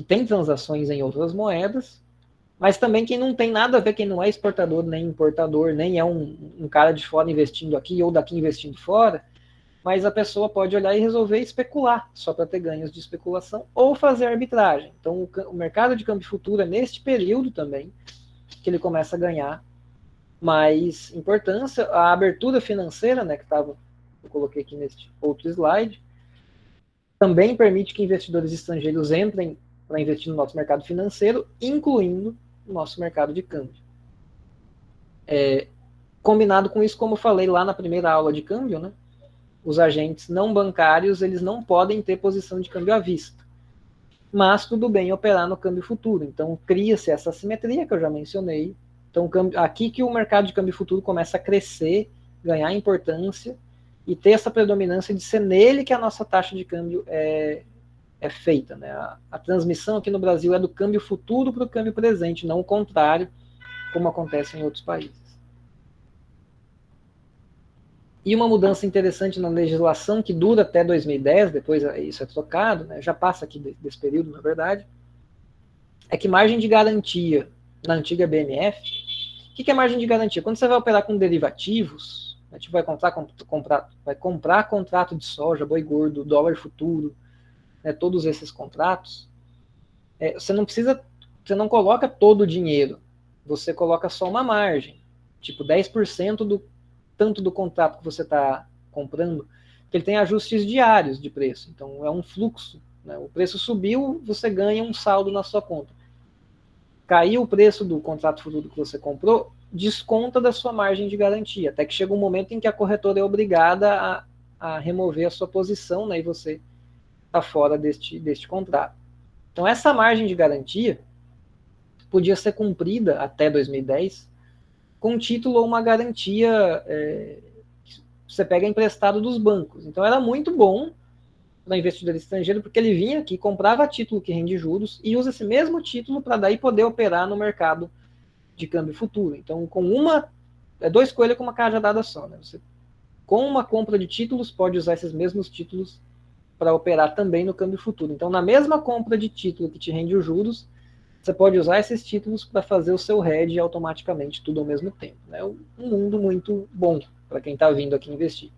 têm transações em outras moedas, mas também quem não tem nada a ver, quem não é exportador nem importador, nem é um cara de fora investindo aqui ou daqui investindo fora, mas a pessoa pode olhar e resolver especular, só para ter ganhos de especulação, ou fazer arbitragem. Então o mercado de câmbio futuro é neste período também que ele começa a ganhar mais importância. A abertura financeira, né, que eu coloquei aqui neste outro slide, também permite que investidores estrangeiros entrem para investir no nosso mercado financeiro, incluindo o nosso mercado de câmbio. Combinado com isso, como eu falei lá na primeira aula de câmbio, né, os agentes não bancários, eles não podem ter posição de câmbio à vista. mas tudo bem operar no câmbio futuro. Então, cria-se essa assimetria que eu já mencionei. Então, aqui que o mercado de câmbio futuro começa a crescer, ganhar importância e ter essa predominância de ser nele que a nossa taxa de câmbio é feita. Né? A transmissão aqui no Brasil é do câmbio futuro para o câmbio presente, não o contrário, como acontece em outros países. E uma mudança interessante na legislação que dura até 2010, depois isso é trocado, né? Já passa aqui desse período, na verdade, é que margem de garantia na antiga BMF, o que é margem de garantia? Quando você vai operar com derivativos, a gente vai comprar contrato de soja, boi gordo, dólar futuro, né, todos esses contratos, você não coloca todo o dinheiro, você coloca só uma margem, tipo 10% tanto do contrato que você está comprando, que ele tem ajustes diários de preço, então é um fluxo, né? O preço subiu, você ganha um saldo na sua conta. Caiu o preço do contrato futuro que você comprou, desconta da sua margem de garantia, até que chega um momento em que a corretora é obrigada a remover a sua posição, né, e você está fora deste contrato. Então, essa margem de garantia podia ser cumprida até 2010 com título ou uma garantia que você pega emprestado dos bancos. Então, era muito bom para investidor estrangeiro, porque ele vinha aqui, comprava título que rende juros e usa esse mesmo título para daí poder operar no mercado de câmbio futuro. Então, dois coelhos com uma cajadada só. Né? Você, com uma compra de títulos, pode usar esses mesmos títulos para operar também no câmbio futuro. Então, na mesma compra de título que te rende os juros, você pode usar esses títulos para fazer o seu hedge automaticamente, tudo ao mesmo tempo. É né? Um mundo muito bom para quem está vindo aqui investir.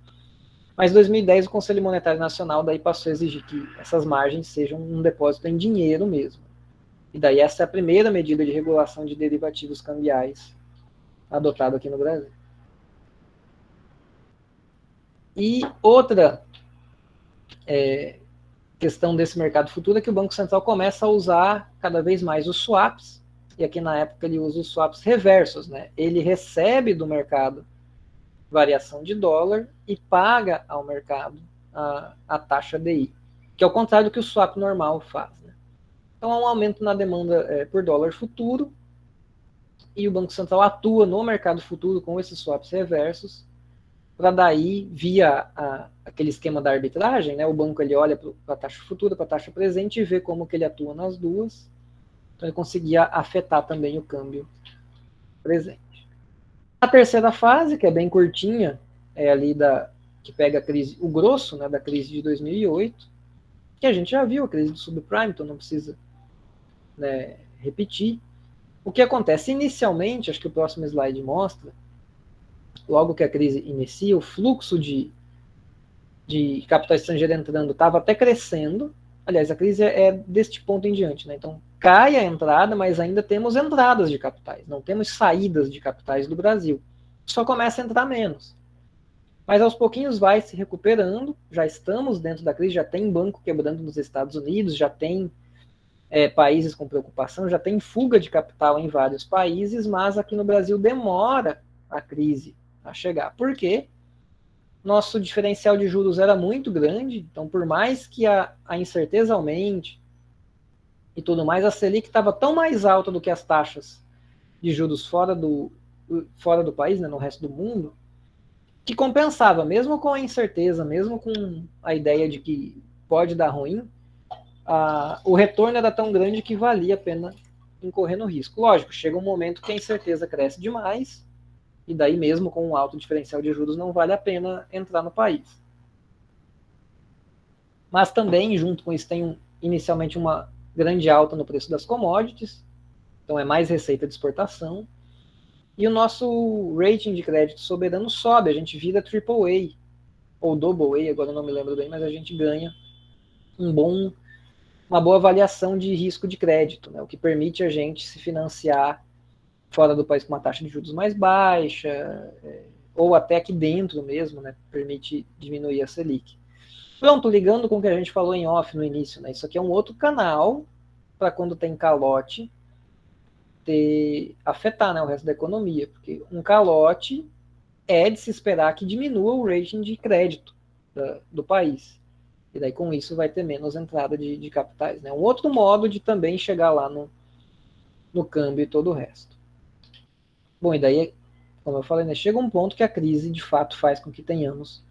Mas em 2010 o Conselho Monetário Nacional daí passou a exigir que essas margens sejam um depósito em dinheiro mesmo. E daí essa é a primeira medida de regulação de derivativos cambiais adotada aqui no Brasil. E outra questão desse mercado futuro é que o Banco Central começa a usar cada vez mais os swaps, e aqui na época ele usa os swaps reversos, né? Ele recebe do mercado variação de dólar e paga ao mercado a taxa DI, que é o contrário do que o swap normal faz. Né? Então há um aumento na demanda por dólar futuro e o Banco Central atua no mercado futuro com esses swaps reversos para daí, via aquele esquema da arbitragem, né, o banco ele olha para a taxa futura, para a taxa presente e vê como que ele atua nas duas. Então ele conseguia afetar também o câmbio presente. A terceira fase, que é bem curtinha, é ali que pega a crise, o grosso, né, da crise de 2008, que a gente já viu, a crise do subprime, então não precisa, né, repetir. O que acontece inicialmente, acho que o próximo slide mostra, logo que a crise inicia, o fluxo de capital estrangeiro entrando estava até crescendo. Aliás, a crise é deste ponto em diante, né? Então, cai a entrada, mas ainda temos entradas de capitais, não temos saídas de capitais do Brasil. Só começa a entrar menos. Mas aos pouquinhos vai se recuperando, já estamos dentro da crise, já tem banco quebrando nos Estados Unidos, já tem países com preocupação, já tem fuga de capital em vários países, mas aqui no Brasil demora a crise a chegar. Por quê? Nosso diferencial de juros era muito grande, então por mais que a incerteza aumente e tudo mais, a Selic estava tão mais alta do que as taxas de juros fora do país, né, no resto do mundo, que compensava, mesmo com a incerteza, mesmo com a ideia de que pode dar ruim, o retorno era tão grande que valia a pena incorrer no risco. Lógico, chega um momento que a incerteza cresce demais, e daí mesmo com um alto diferencial de juros não vale a pena entrar no país. Mas também, junto com isso, tem inicialmente uma grande alta no preço das commodities, então é mais receita de exportação, e o nosso rating de crédito soberano sobe, a gente vira AAA, ou AA, agora eu não me lembro bem, mas a gente ganha uma boa avaliação de risco de crédito, né, o que permite a gente se financiar fora do país com uma taxa de juros mais baixa, ou até aqui dentro mesmo, né, permite diminuir a Selic. Pronto, ligando com o que a gente falou em off no início, né, isso aqui é um outro canal para quando tem calote, afetar, né, o resto da economia, porque um calote é de se esperar que diminua o rating de crédito do país. E daí com isso vai ter menos entrada de capitais, né? Um outro modo de também chegar lá no câmbio e todo o resto. Bom, e daí, como eu falei, né, chega um ponto que a crise de fato faz com que tenhamos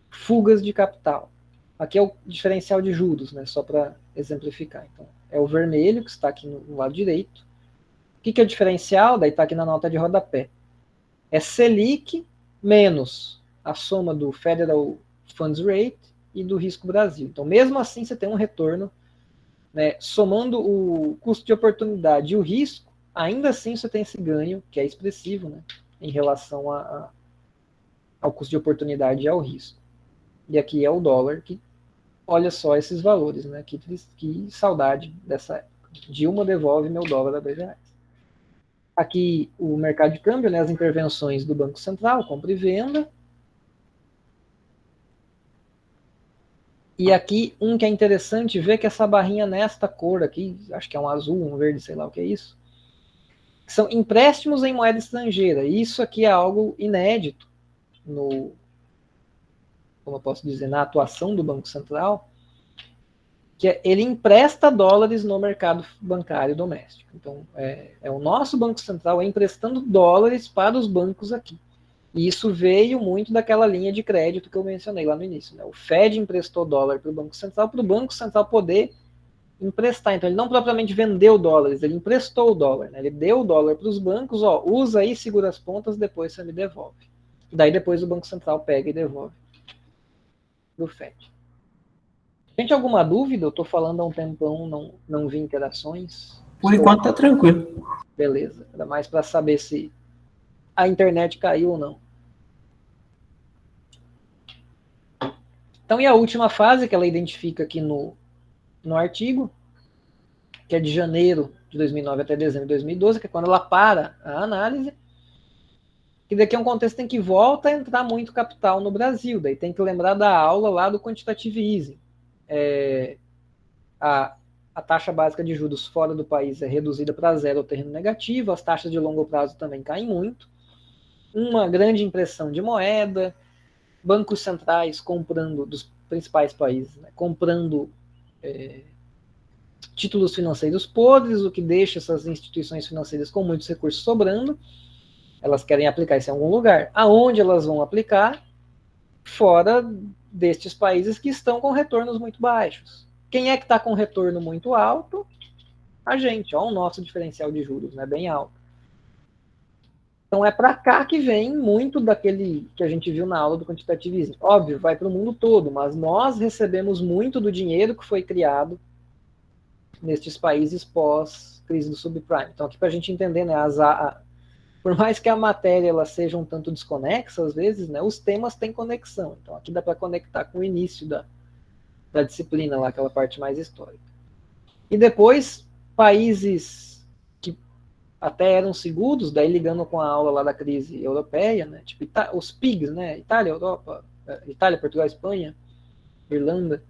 fugas de capital. Aqui é o diferencial de juros, né, só para exemplificar. Então, é o vermelho que está aqui no lado direito. O que é o diferencial? Daí está aqui na nota de rodapé. É Selic menos a soma do Federal Funds Rate e do risco Brasil. Então, mesmo assim, você tem um retorno, né, somando o custo de oportunidade e o risco, ainda assim você tem esse ganho, que é expressivo, né, em relação ao custo de oportunidade e ao risco. E aqui é o dólar, que olha só esses valores, né, que saudade dessa época. Dilma devolve meu dólar a R$2. Aqui o mercado de câmbio, né, as intervenções do Banco Central, compra e venda. E aqui um que é interessante ver que essa barrinha nesta cor aqui, acho que é um azul, um verde, sei lá o que é isso, são empréstimos em moeda estrangeira. E isso aqui é algo inédito no, como eu posso dizer, na atuação do Banco Central, que ele empresta dólares no mercado bancário doméstico. Então, é o nosso Banco Central emprestando dólares para os bancos aqui. E isso veio muito daquela linha de crédito que eu mencionei lá no início, né? O Fed emprestou dólar para o Banco Central poder emprestar. Então, ele não propriamente vendeu dólares, ele emprestou o dólar, né? Ele deu o dólar para os bancos, ó, usa aí, segura as pontas, depois você me devolve. Daí depois o Banco Central pega e devolve para o Fed. Gente, alguma dúvida? Eu estou falando há um tempão, não vi interações. Por enquanto tá tranquilo. Beleza. Era mais para saber se a internet caiu ou não. Então, e a última fase que ela identifica aqui no artigo, que é de janeiro de 2009 até dezembro de 2012, que é quando ela para a análise, que daqui é um contexto em que volta a entrar muito capital no Brasil. Daí tem que lembrar da aula lá do quantitative easing. A taxa básica de juros fora do país é reduzida para zero ou terreno negativo, as taxas de longo prazo também caem muito, uma grande impressão de moeda, bancos centrais comprando, dos principais países, né, comprando títulos financeiros podres, o que deixa essas instituições financeiras com muitos recursos sobrando. Elas querem aplicar isso em algum lugar. Aonde elas vão aplicar? Fora destes países que estão com retornos muito baixos. Quem é que está com retorno muito alto? A gente, ó, o nosso diferencial de juros, né, bem alto. Então é para cá que vem muito daquele que a gente viu na aula do quantitative easing. Óbvio, vai para o mundo todo, mas nós recebemos muito do dinheiro que foi criado nestes países pós-crise do subprime. Então aqui para a gente entender, né, por mais que a matéria ela seja um tanto desconexa às vezes, né, os temas têm conexão. Então aqui dá para conectar com o início da disciplina lá, aquela parte mais histórica. E depois, países que até eram seguros, daí ligando com a aula lá da crise europeia, né, tipo os PIGs, né, Itália, Europa, Itália, Portugal, Espanha, Irlanda,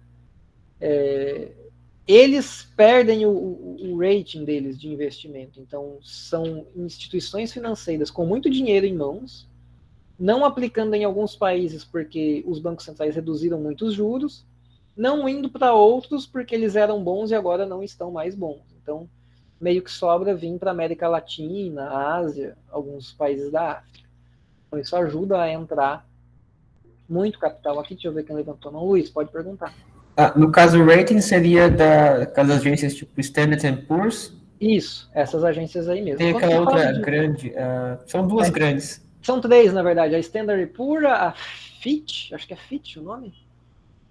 eles perdem o rating deles de investimento. Então, são instituições financeiras com muito dinheiro em mãos, não aplicando em alguns países porque os bancos centrais reduziram muito os juros, não indo para outros porque eles eram bons e agora não estão mais bons. Então, meio que sobra vir para a América Latina, Ásia, alguns países da África. Então, isso ajuda a entrar muito capital aqui. Deixa eu ver quem levantou. Não, Luiz, pode perguntar. No caso, o rating seria daquelas agências tipo Standard & Poor's? Isso, essas agências aí mesmo. Tem aquela outra grande, são duas grandes. São três, na verdade, a Standard & Poor's, a Fitch, acho que é Fitch o nome,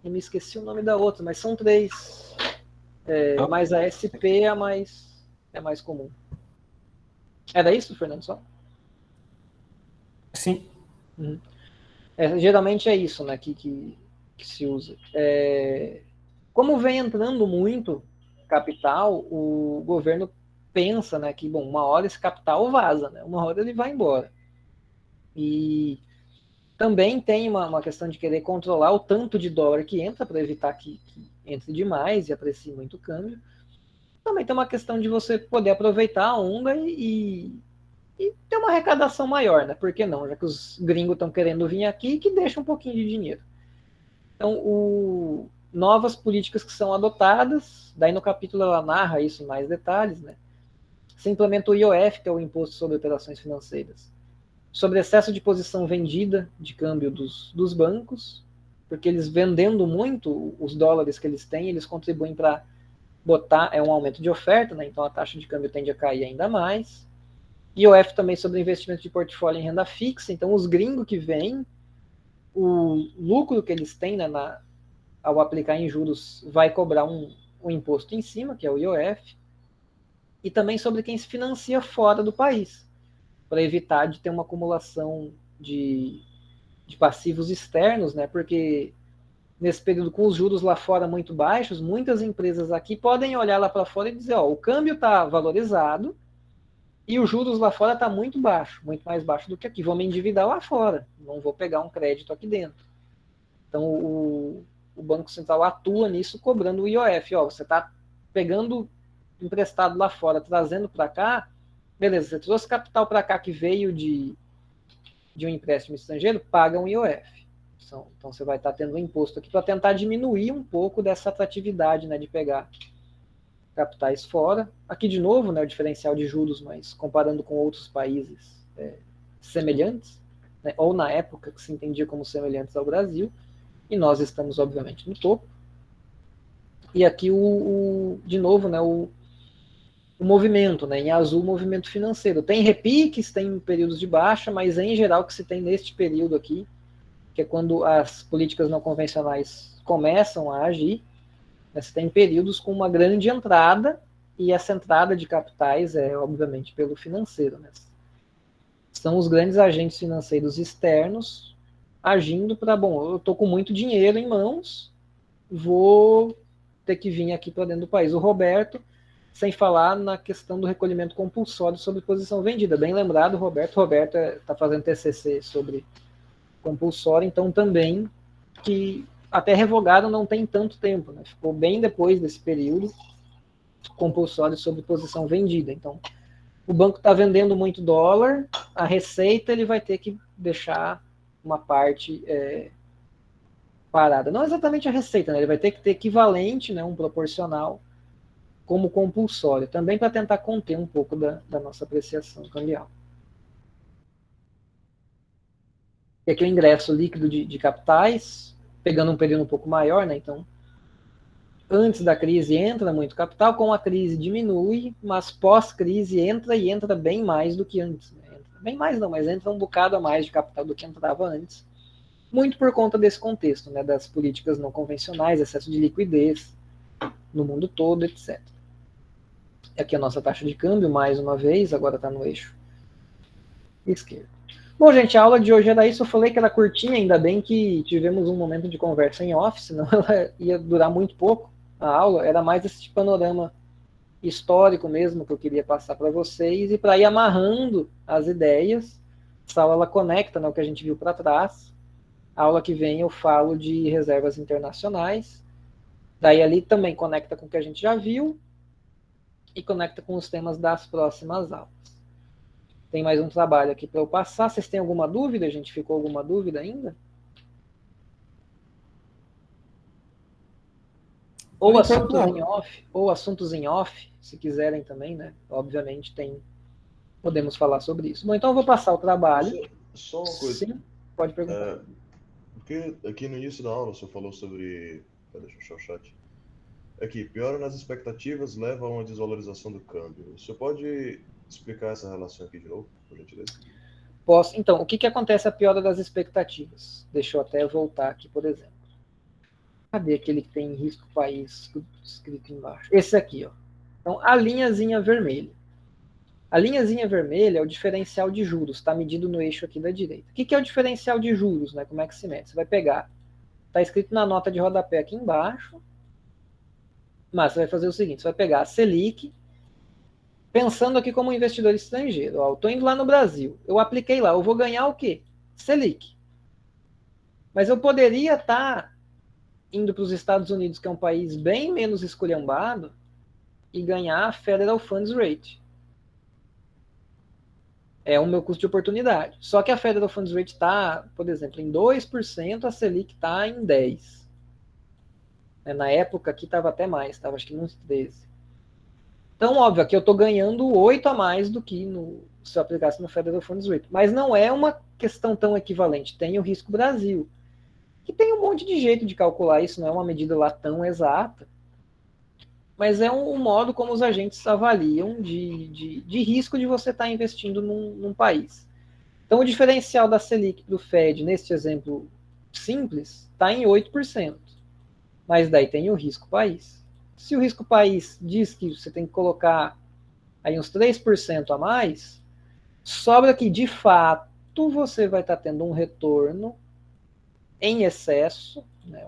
eu me esqueci o nome da outra, mas são três, mas a SP é mais comum. Era isso, Fernando, só? Sim. Uhum. Geralmente é isso, né, que se usa. Como vem entrando muito capital, o governo pensa, né, que, bom, uma hora esse capital vaza, né, uma hora ele vai embora. E também tem uma questão de querer controlar o tanto de dólar que entra para evitar que entre demais e aprecie muito o câmbio. Também tem uma questão de você poder aproveitar a onda e ter uma arrecadação maior, né? Por que não? Já que os gringos estão querendo vir aqui, que deixa um pouquinho de dinheiro. Então, novas políticas que são adotadas, daí no capítulo ela narra isso em mais detalhes, né? Se implementa o IOF, que é o Imposto sobre Operações Financeiras, sobre excesso de posição vendida de câmbio dos bancos, porque eles vendendo muito os dólares que eles têm, eles contribuem para botar, é um aumento de oferta, né? Então a taxa de câmbio tende a cair ainda mais. IOF também sobre investimento de portfólio em renda fixa, então os gringos que vêm, o lucro que eles têm, né, ao aplicar em juros, vai cobrar um imposto em cima, que é o IOF, e também sobre quem se financia fora do país, para evitar de ter uma acumulação de passivos externos, né? Porque nesse período com os juros lá fora muito baixos, muitas empresas aqui podem olhar lá para fora e dizer, ó, o câmbio está valorizado e os juros lá fora está muito baixo, muito mais baixo do que aqui. Vou me endividar lá fora, não vou pegar um crédito aqui dentro. Então o Banco Central atua nisso cobrando o IOF. Ó, você está pegando emprestado lá fora, trazendo para cá, beleza, você trouxe capital para cá que veio de um empréstimo estrangeiro, paga um IOF. Então você vai estar tendo um imposto aqui para tentar diminuir um pouco dessa atratividade, né, de pegar capitais fora. Aqui de novo, né, o diferencial de juros, mas comparando com outros países semelhantes, né, ou na época que se entendia como semelhantes ao Brasil, e nós estamos obviamente no topo. E aqui de novo, né, o movimento, né, em azul, o movimento financeiro. Tem repiques, tem períodos de baixa, mas em geral o que se tem neste período aqui, que é quando as políticas não convencionais começam a agir, né, você tem períodos com uma grande entrada, e essa entrada de capitais é, obviamente, pelo financeiro. Né? São os grandes agentes financeiros externos agindo para, bom, eu estou com muito dinheiro em mãos, vou ter que vir aqui para dentro do país. O Roberto, sem falar na questão do recolhimento compulsório sobre posição vendida. Bem lembrado, Roberto. Roberto está fazendo TCC sobre compulsório, então também que até revogado não tem tanto tempo, né? Ficou bem depois desse período compulsório sobre posição vendida. Então, o banco está vendendo muito dólar, a receita ele vai ter que deixar uma parte parada. Não exatamente a receita, né? Ele vai ter que ter equivalente, né, um proporcional, como compulsório, também para tentar conter um pouco da nossa apreciação cambial. E aqui o ingresso líquido de capitais, pegando um período um pouco maior, né? Então, antes da crise entra muito capital, com a crise diminui, mas pós-crise entra e entra bem mais do que antes. Né? Bem mais não, mas entra um bocado a mais de capital do que entrava antes. Muito por conta desse contexto, né? Das políticas não convencionais, excesso de liquidez no mundo todo, etc. Aqui a nossa taxa de câmbio, mais uma vez, agora está no eixo esquerdo. Bom, gente, a aula de hoje era isso. Eu falei que era curtinha, ainda bem que tivemos um momento de conversa em off, senão ela ia durar muito pouco. A aula era mais esse panorama histórico mesmo que eu queria passar para vocês e para ir amarrando as ideias. Essa aula ela conecta, né, o que a gente viu para trás. A aula que vem eu falo de reservas internacionais. Daí ali também conecta com o que a gente já viu e conecta com os temas das próximas aulas. Tem mais um trabalho aqui para eu passar. Vocês têm alguma dúvida, gente? Ficou alguma dúvida ainda? Ou assuntos em off, se quiserem também, né? Obviamente podemos falar sobre isso. Bom, então eu vou passar o trabalho. Só uma coisa. Sim, pode perguntar. Porque aqui no início da aula você falou sobre... Deixa eu achar o chat. Aqui, piora nas expectativas leva a uma desvalorização do câmbio. Você pode explicar essa relação aqui de novo, por gentileza? Posso. Então, o que acontece a piora das expectativas? Deixa eu até voltar aqui, por exemplo. Cadê aquele que tem risco país escrito embaixo? Esse aqui, ó. Então, a linhazinha vermelha. A linhazinha vermelha é o diferencial de juros, está medido no eixo aqui da direita. O que é o diferencial de juros, né? Como é que se mede? Você vai pegar, está escrito na nota de rodapé aqui embaixo, mas você vai fazer o seguinte, você vai pegar a Selic, pensando aqui como um investidor estrangeiro. Ó, eu estou indo lá no Brasil, eu apliquei lá, eu vou ganhar o quê? Selic. Mas eu poderia estar indo para os Estados Unidos, que é um país bem menos esculhambado, e ganhar a Federal Funds Rate. É o meu custo de oportunidade. Só que a Federal Funds Rate está, por exemplo, em 2%, a Selic está em 10%. Na época aqui estava até mais, estava acho que uns 13. Então, óbvio, aqui eu estou ganhando 8 a mais do que se eu aplicasse no Federal Funds Rate. Mas não é uma questão tão equivalente. Tem o risco Brasil, que tem um monte de jeito de calcular isso, não é uma medida lá tão exata, mas é um modo como os agentes avaliam de risco de você estar investindo num país. Então, o diferencial da Selic para o Fed, neste exemplo simples, está em 8%. Mas daí tem o risco país. Se o risco país diz que você tem que colocar aí uns 3% a mais, sobra que, de fato, você vai estar tendo um retorno em excesso, né,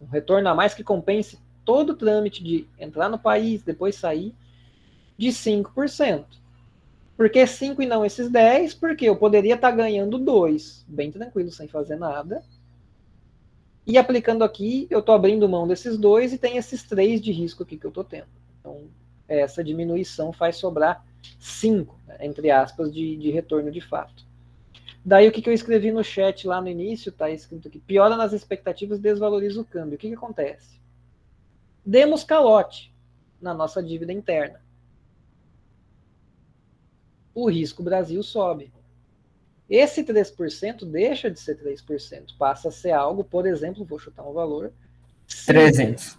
um retorno a mais que compense todo o trâmite de entrar no país, depois sair, de 5%. Por que 5 e não esses 10? Porque eu poderia estar ganhando 2, bem tranquilo, sem fazer nada. E aplicando aqui, eu estou abrindo mão desses 2 e tem esses 3 de risco aqui que eu estou tendo. Então, essa diminuição faz sobrar 5, né, entre aspas, de retorno de fato. Daí o que eu escrevi no chat lá no início, está escrito aqui, piora nas expectativas, desvaloriza o câmbio. O que acontece? Demos calote na nossa dívida interna. O risco Brasil sobe. Esse 3% deixa de ser 3%, passa a ser algo, por exemplo, vou chutar um valor, 300.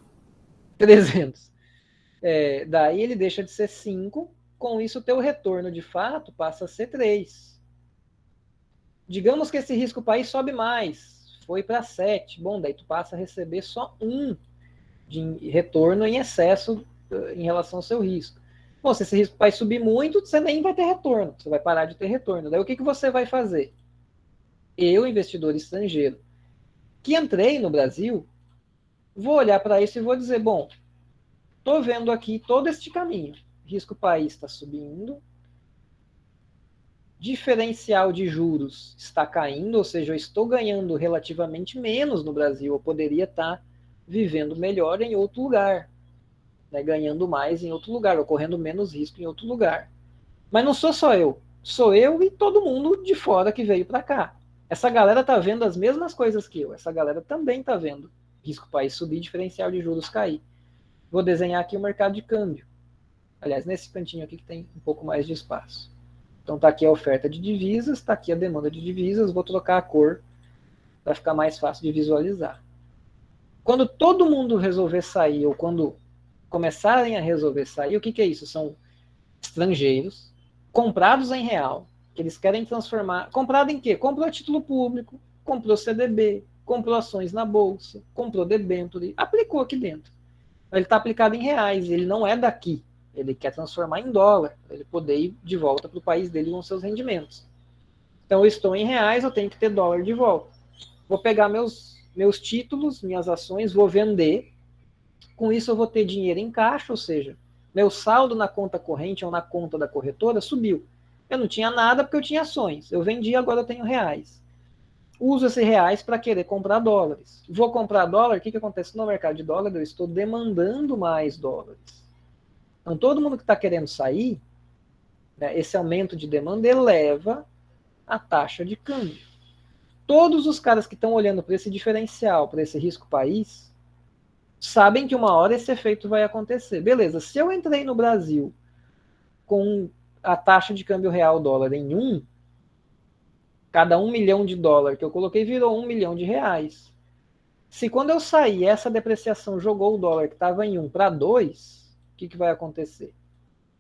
Daí ele deixa de ser 5, com isso o teu retorno de fato passa a ser 3. Digamos que esse risco país sobe mais, foi para 7. Bom, daí tu passa a receber só 1 de retorno em excesso em relação ao seu risco. Bom, se esse risco país subir muito, você nem vai ter retorno, você vai parar de ter retorno. Daí o que você vai fazer? Eu, investidor estrangeiro, que entrei no Brasil, vou olhar para isso e vou dizer, bom, estou vendo aqui todo este caminho. Risco país está subindo, diferencial de juros está caindo, ou seja, eu estou ganhando relativamente menos no Brasil, eu poderia estar vivendo melhor em outro lugar, né, ganhando mais em outro lugar, ocorrendo menos risco em outro lugar. Mas não sou só eu, sou eu e todo mundo de fora que veio para cá. Essa galera está vendo as mesmas coisas que eu, essa galera também está vendo risco país subir, diferencial de juros cair. Vou desenhar aqui o mercado de câmbio. Aliás, nesse cantinho aqui que tem um pouco mais de espaço. Então está aqui a oferta de divisas, está aqui a demanda de divisas, vou trocar a cor para ficar mais fácil de visualizar. Quando todo mundo resolver sair, ou quando começarem a resolver sair, o que é isso? São estrangeiros, comprados em real, que eles querem transformar. Comprado em quê? Comprou título público, comprou CDB, comprou ações na bolsa, comprou debênture, aplicou aqui dentro. Ele está aplicado em reais, ele não é daqui. Ele quer transformar em dólar, para ele poder ir de volta para o país dele com seus rendimentos. Então, eu estou em reais, eu tenho que ter dólar de volta. Vou pegar meus títulos, minhas ações, vou vender. Com isso, eu vou ter dinheiro em caixa, ou seja, meu saldo na conta corrente ou na conta da corretora subiu. Eu não tinha nada porque eu tinha ações. Eu vendi, agora eu tenho reais. Uso esses reais para querer comprar dólares. Vou comprar dólar, o que acontece no mercado de dólar? Eu estou demandando mais dólares. Então, todo mundo que está querendo sair, né, esse aumento de demanda eleva a taxa de câmbio. Todos os caras que estão olhando para esse diferencial, para esse risco país, sabem que uma hora esse efeito vai acontecer. Beleza, se eu entrei no Brasil com a taxa de câmbio real dólar em 1, cada $1 milhão que eu coloquei virou R$1 milhão. Se quando eu sair, essa depreciação jogou o dólar que estava em 1 para 2, o que vai acontecer?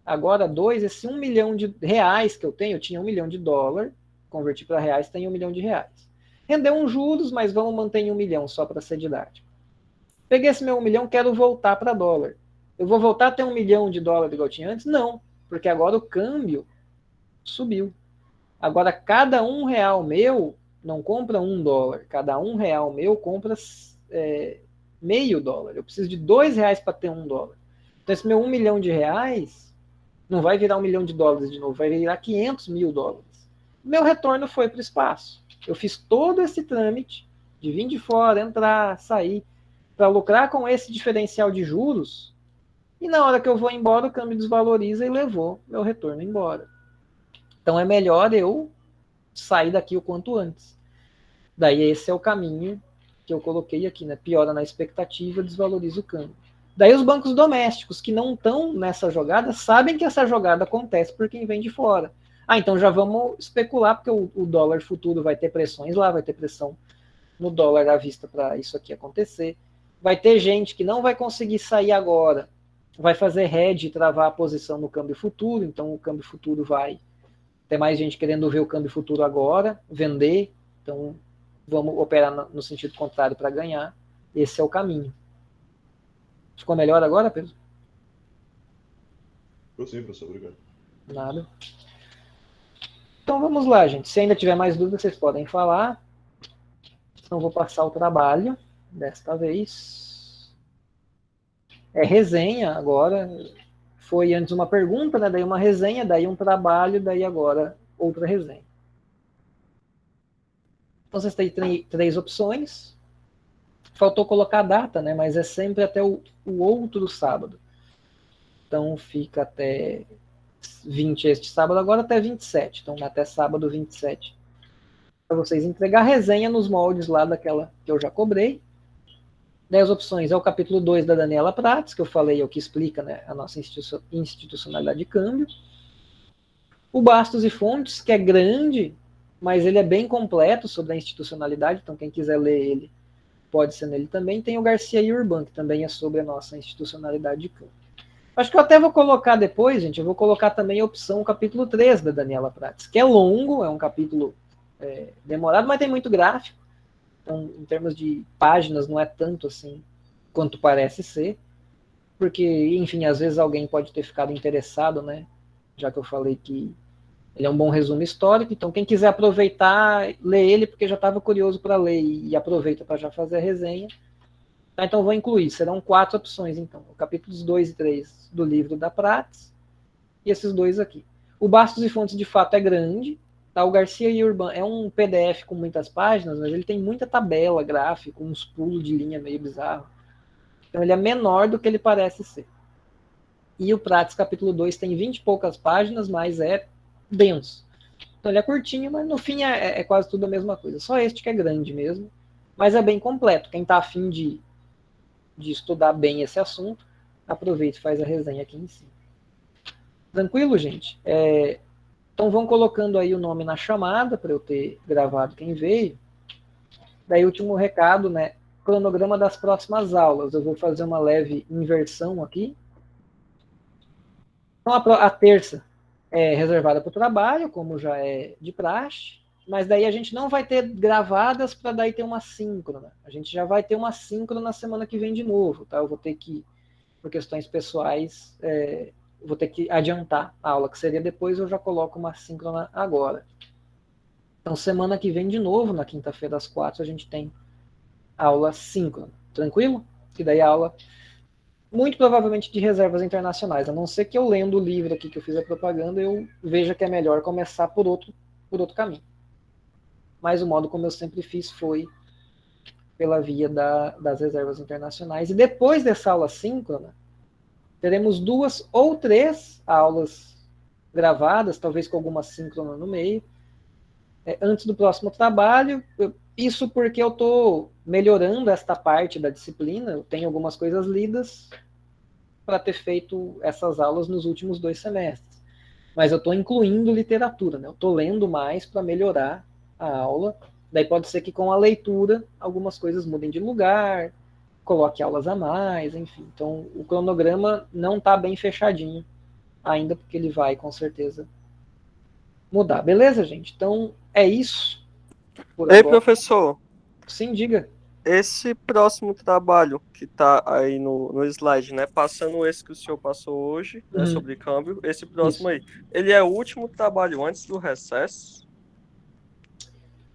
Agora, 2, esse R$1 milhão que eu tenho, eu tinha $1 milhão, converti para reais, tem R$1 milhão. Rendeu uns juros, mas vamos manter em 1 milhão, só para ser didático. Peguei esse meu 1 milhão, quero voltar para dólar. Eu vou voltar a ter $1 milhão igual eu tinha antes? Não, porque agora o câmbio subiu. Agora, cada R$1 meu não compra $1. Cada R$1 meu compra meio dólar. Eu preciso de R$2 para ter $1. Então, esse meu $1 milhão não vai virar $1 milhão de novo, vai virar $500 mil. Meu retorno foi para o espaço. Eu fiz todo esse trâmite de vir de fora, entrar, sair, para lucrar com esse diferencial de juros, e na hora que eu vou embora, o câmbio desvaloriza e levou meu retorno embora. Então é melhor eu sair daqui o quanto antes. Daí esse é o caminho que eu coloquei aqui, né? Piora na expectativa, desvaloriza o câmbio. Daí os bancos domésticos que não estão nessa jogada sabem que essa jogada acontece por quem vem de fora. Então já vamos especular, porque o dólar futuro vai ter pressões lá, vai ter pressão no dólar à vista para isso aqui acontecer. Vai ter gente que não vai conseguir sair agora, vai fazer hedge e travar a posição no câmbio futuro, então o câmbio futuro vai ter mais gente querendo ver o câmbio futuro agora, vender, então vamos operar no sentido contrário para ganhar. Esse é o caminho. Ficou melhor agora, Pedro? Sim, professor, obrigado. Nada. Então vamos lá, gente. Se ainda tiver mais dúvidas, vocês podem falar. Então vou passar o trabalho desta vez. É resenha agora. Foi antes uma pergunta, né? Daí uma resenha, daí um trabalho, daí agora outra resenha. Então vocês têm três opções. Faltou colocar a data, né? Mas é sempre até o outro sábado. Então fica até 20 este sábado, agora até 27. Então até sábado 27. Para vocês entregar a resenha nos moldes lá daquela que eu já cobrei. 10 opções é o capítulo 2 da Daniela Prates, que eu falei, é o que explica, né, a nossa institucionalidade de câmbio. O Bastos e Fontes, que é grande, mas ele é bem completo sobre a institucionalidade, então quem quiser ler ele pode ser nele também. Tem o Garcia e Urban, que também é sobre a nossa institucionalidade de câmbio. Acho que eu até vou colocar depois, gente, eu vou colocar também a opção capítulo 3 da Daniela Prates, que é longo, é um capítulo demorado, mas tem muito gráfico. Então, em termos de páginas, não é tanto assim quanto parece ser. Porque, enfim, às vezes alguém pode ter ficado interessado, né? Já que eu falei que ele é um bom resumo histórico. Então, quem quiser aproveitar, lê ele, porque já estava curioso para ler e aproveita para já fazer a resenha. Tá, então, vou incluir. Serão 4 opções, então. Capítulos 2 e 3 do livro da Prates e esses dois aqui. O Bastos e Fontes, de fato, é grande. Tá, o Garcia e Urban é um PDF com muitas páginas, mas ele tem muita tabela, gráfico, uns pulos de linha meio bizarro. Então ele é menor do que ele parece ser. E o Prates, capítulo 2, tem 20 e poucas páginas, mas é denso. Então ele é curtinho, mas no fim é quase tudo a mesma coisa. Só este que é grande mesmo, mas é bem completo. Quem está afim de estudar bem esse assunto, aproveita e faz a resenha aqui em cima. Tranquilo, gente? Então vão colocando aí o nome na chamada para eu ter gravado quem veio. Daí último recado, né? Cronograma das próximas aulas. Eu vou fazer uma leve inversão aqui. Então a terça é reservada para o trabalho, como já é de praxe. Mas daí a gente não vai ter gravadas para daí ter uma síncrona. A gente já vai ter uma síncrona na semana que vem de novo, tá? Eu vou ter que, por questões pessoais, vou ter que adiantar a aula que seria depois, eu já coloco uma síncrona agora. Então, semana que vem de novo, na quinta-feira às 4, a gente tem aula síncrona. Tranquilo? Que daí a aula, muito provavelmente, de reservas internacionais. A não ser que eu lendo o livro aqui que eu fiz a propaganda, eu veja que é melhor começar por outro caminho. Mas o modo como eu sempre fiz foi pela via das reservas internacionais. E depois dessa aula síncrona, teremos 2 ou 3 aulas gravadas, talvez com alguma síncrona no meio, antes do próximo trabalho. Isso porque eu estou melhorando esta parte da disciplina, eu tenho algumas coisas lidas para ter feito essas aulas nos últimos 2 semestres. Mas eu estou incluindo literatura, né? Eu estou lendo mais para melhorar a aula. Daí pode ser que com a leitura algumas coisas mudem de lugar, coloque aulas a mais, enfim. Então o cronograma não está bem fechadinho ainda, porque ele vai com certeza mudar. Beleza, gente? Então é isso. Ei, professor. Sim, diga. Esse próximo trabalho que está aí no slide, né? Passando esse que o senhor passou hoje, né, sobre câmbio, esse próximo aí, ele é o último trabalho antes do recesso?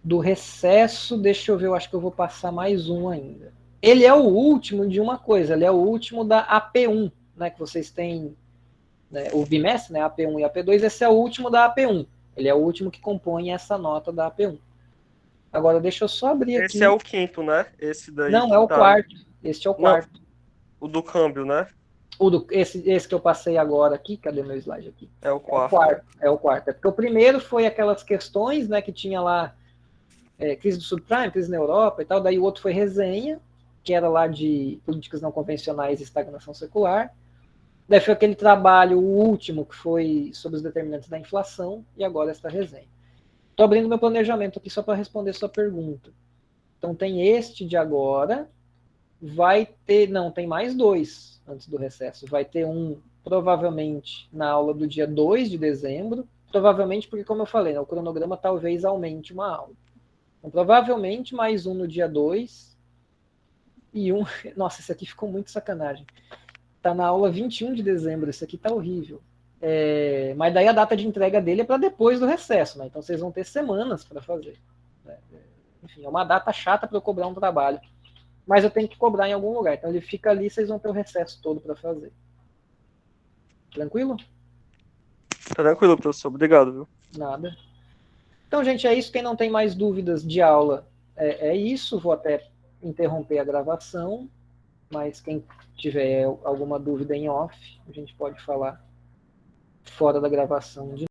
Do recesso, deixa eu ver, eu acho que eu vou passar mais um ainda. Ele é o último de uma coisa, ele é o último da AP1, né? Que vocês têm, né, o bimestre, né? AP1 e AP2, esse é o último da AP1. Ele é o último que compõe essa nota da AP1. Agora, deixa eu só abrir aqui. Esse é o quinto, né? Esse daí. Não, é o quarto. Este é o quarto. Não, o do câmbio, né? Esse que eu passei agora aqui, cadê meu slide aqui? É o quarto. É o quarto. É porque o primeiro foi aquelas questões, né, que tinha lá crise do subprime, crise na Europa e tal. Daí o outro foi resenha, que era lá de políticas não convencionais e estagnação secular. Daí foi aquele trabalho, o último, que foi sobre os determinantes da inflação, e agora esta resenha. Estou abrindo meu planejamento aqui só para responder sua pergunta. Então tem este de agora, vai ter, não, tem mais 2 antes do recesso. Vai ter um, provavelmente, na aula do dia 2 de dezembro, provavelmente porque, como eu falei, né, o cronograma talvez aumente uma aula. Então, provavelmente mais um no dia 2 e um... Nossa, esse aqui ficou muito sacanagem. Tá na aula 21 de dezembro, esse aqui tá horrível. Mas daí a data de entrega dele é para depois do recesso, né? Então vocês vão ter semanas para fazer. Enfim, é uma data chata para eu cobrar um trabalho. Mas eu tenho que cobrar em algum lugar. Então ele fica ali, vocês vão ter o recesso todo para fazer. Tranquilo? Tranquilo, professor. Obrigado, viu? Nada. Então, gente, é isso. Quem não tem mais dúvidas de aula, é isso. Vou até interromper a gravação. Mas quem tiver alguma dúvida em off, a gente pode falar fora da gravação de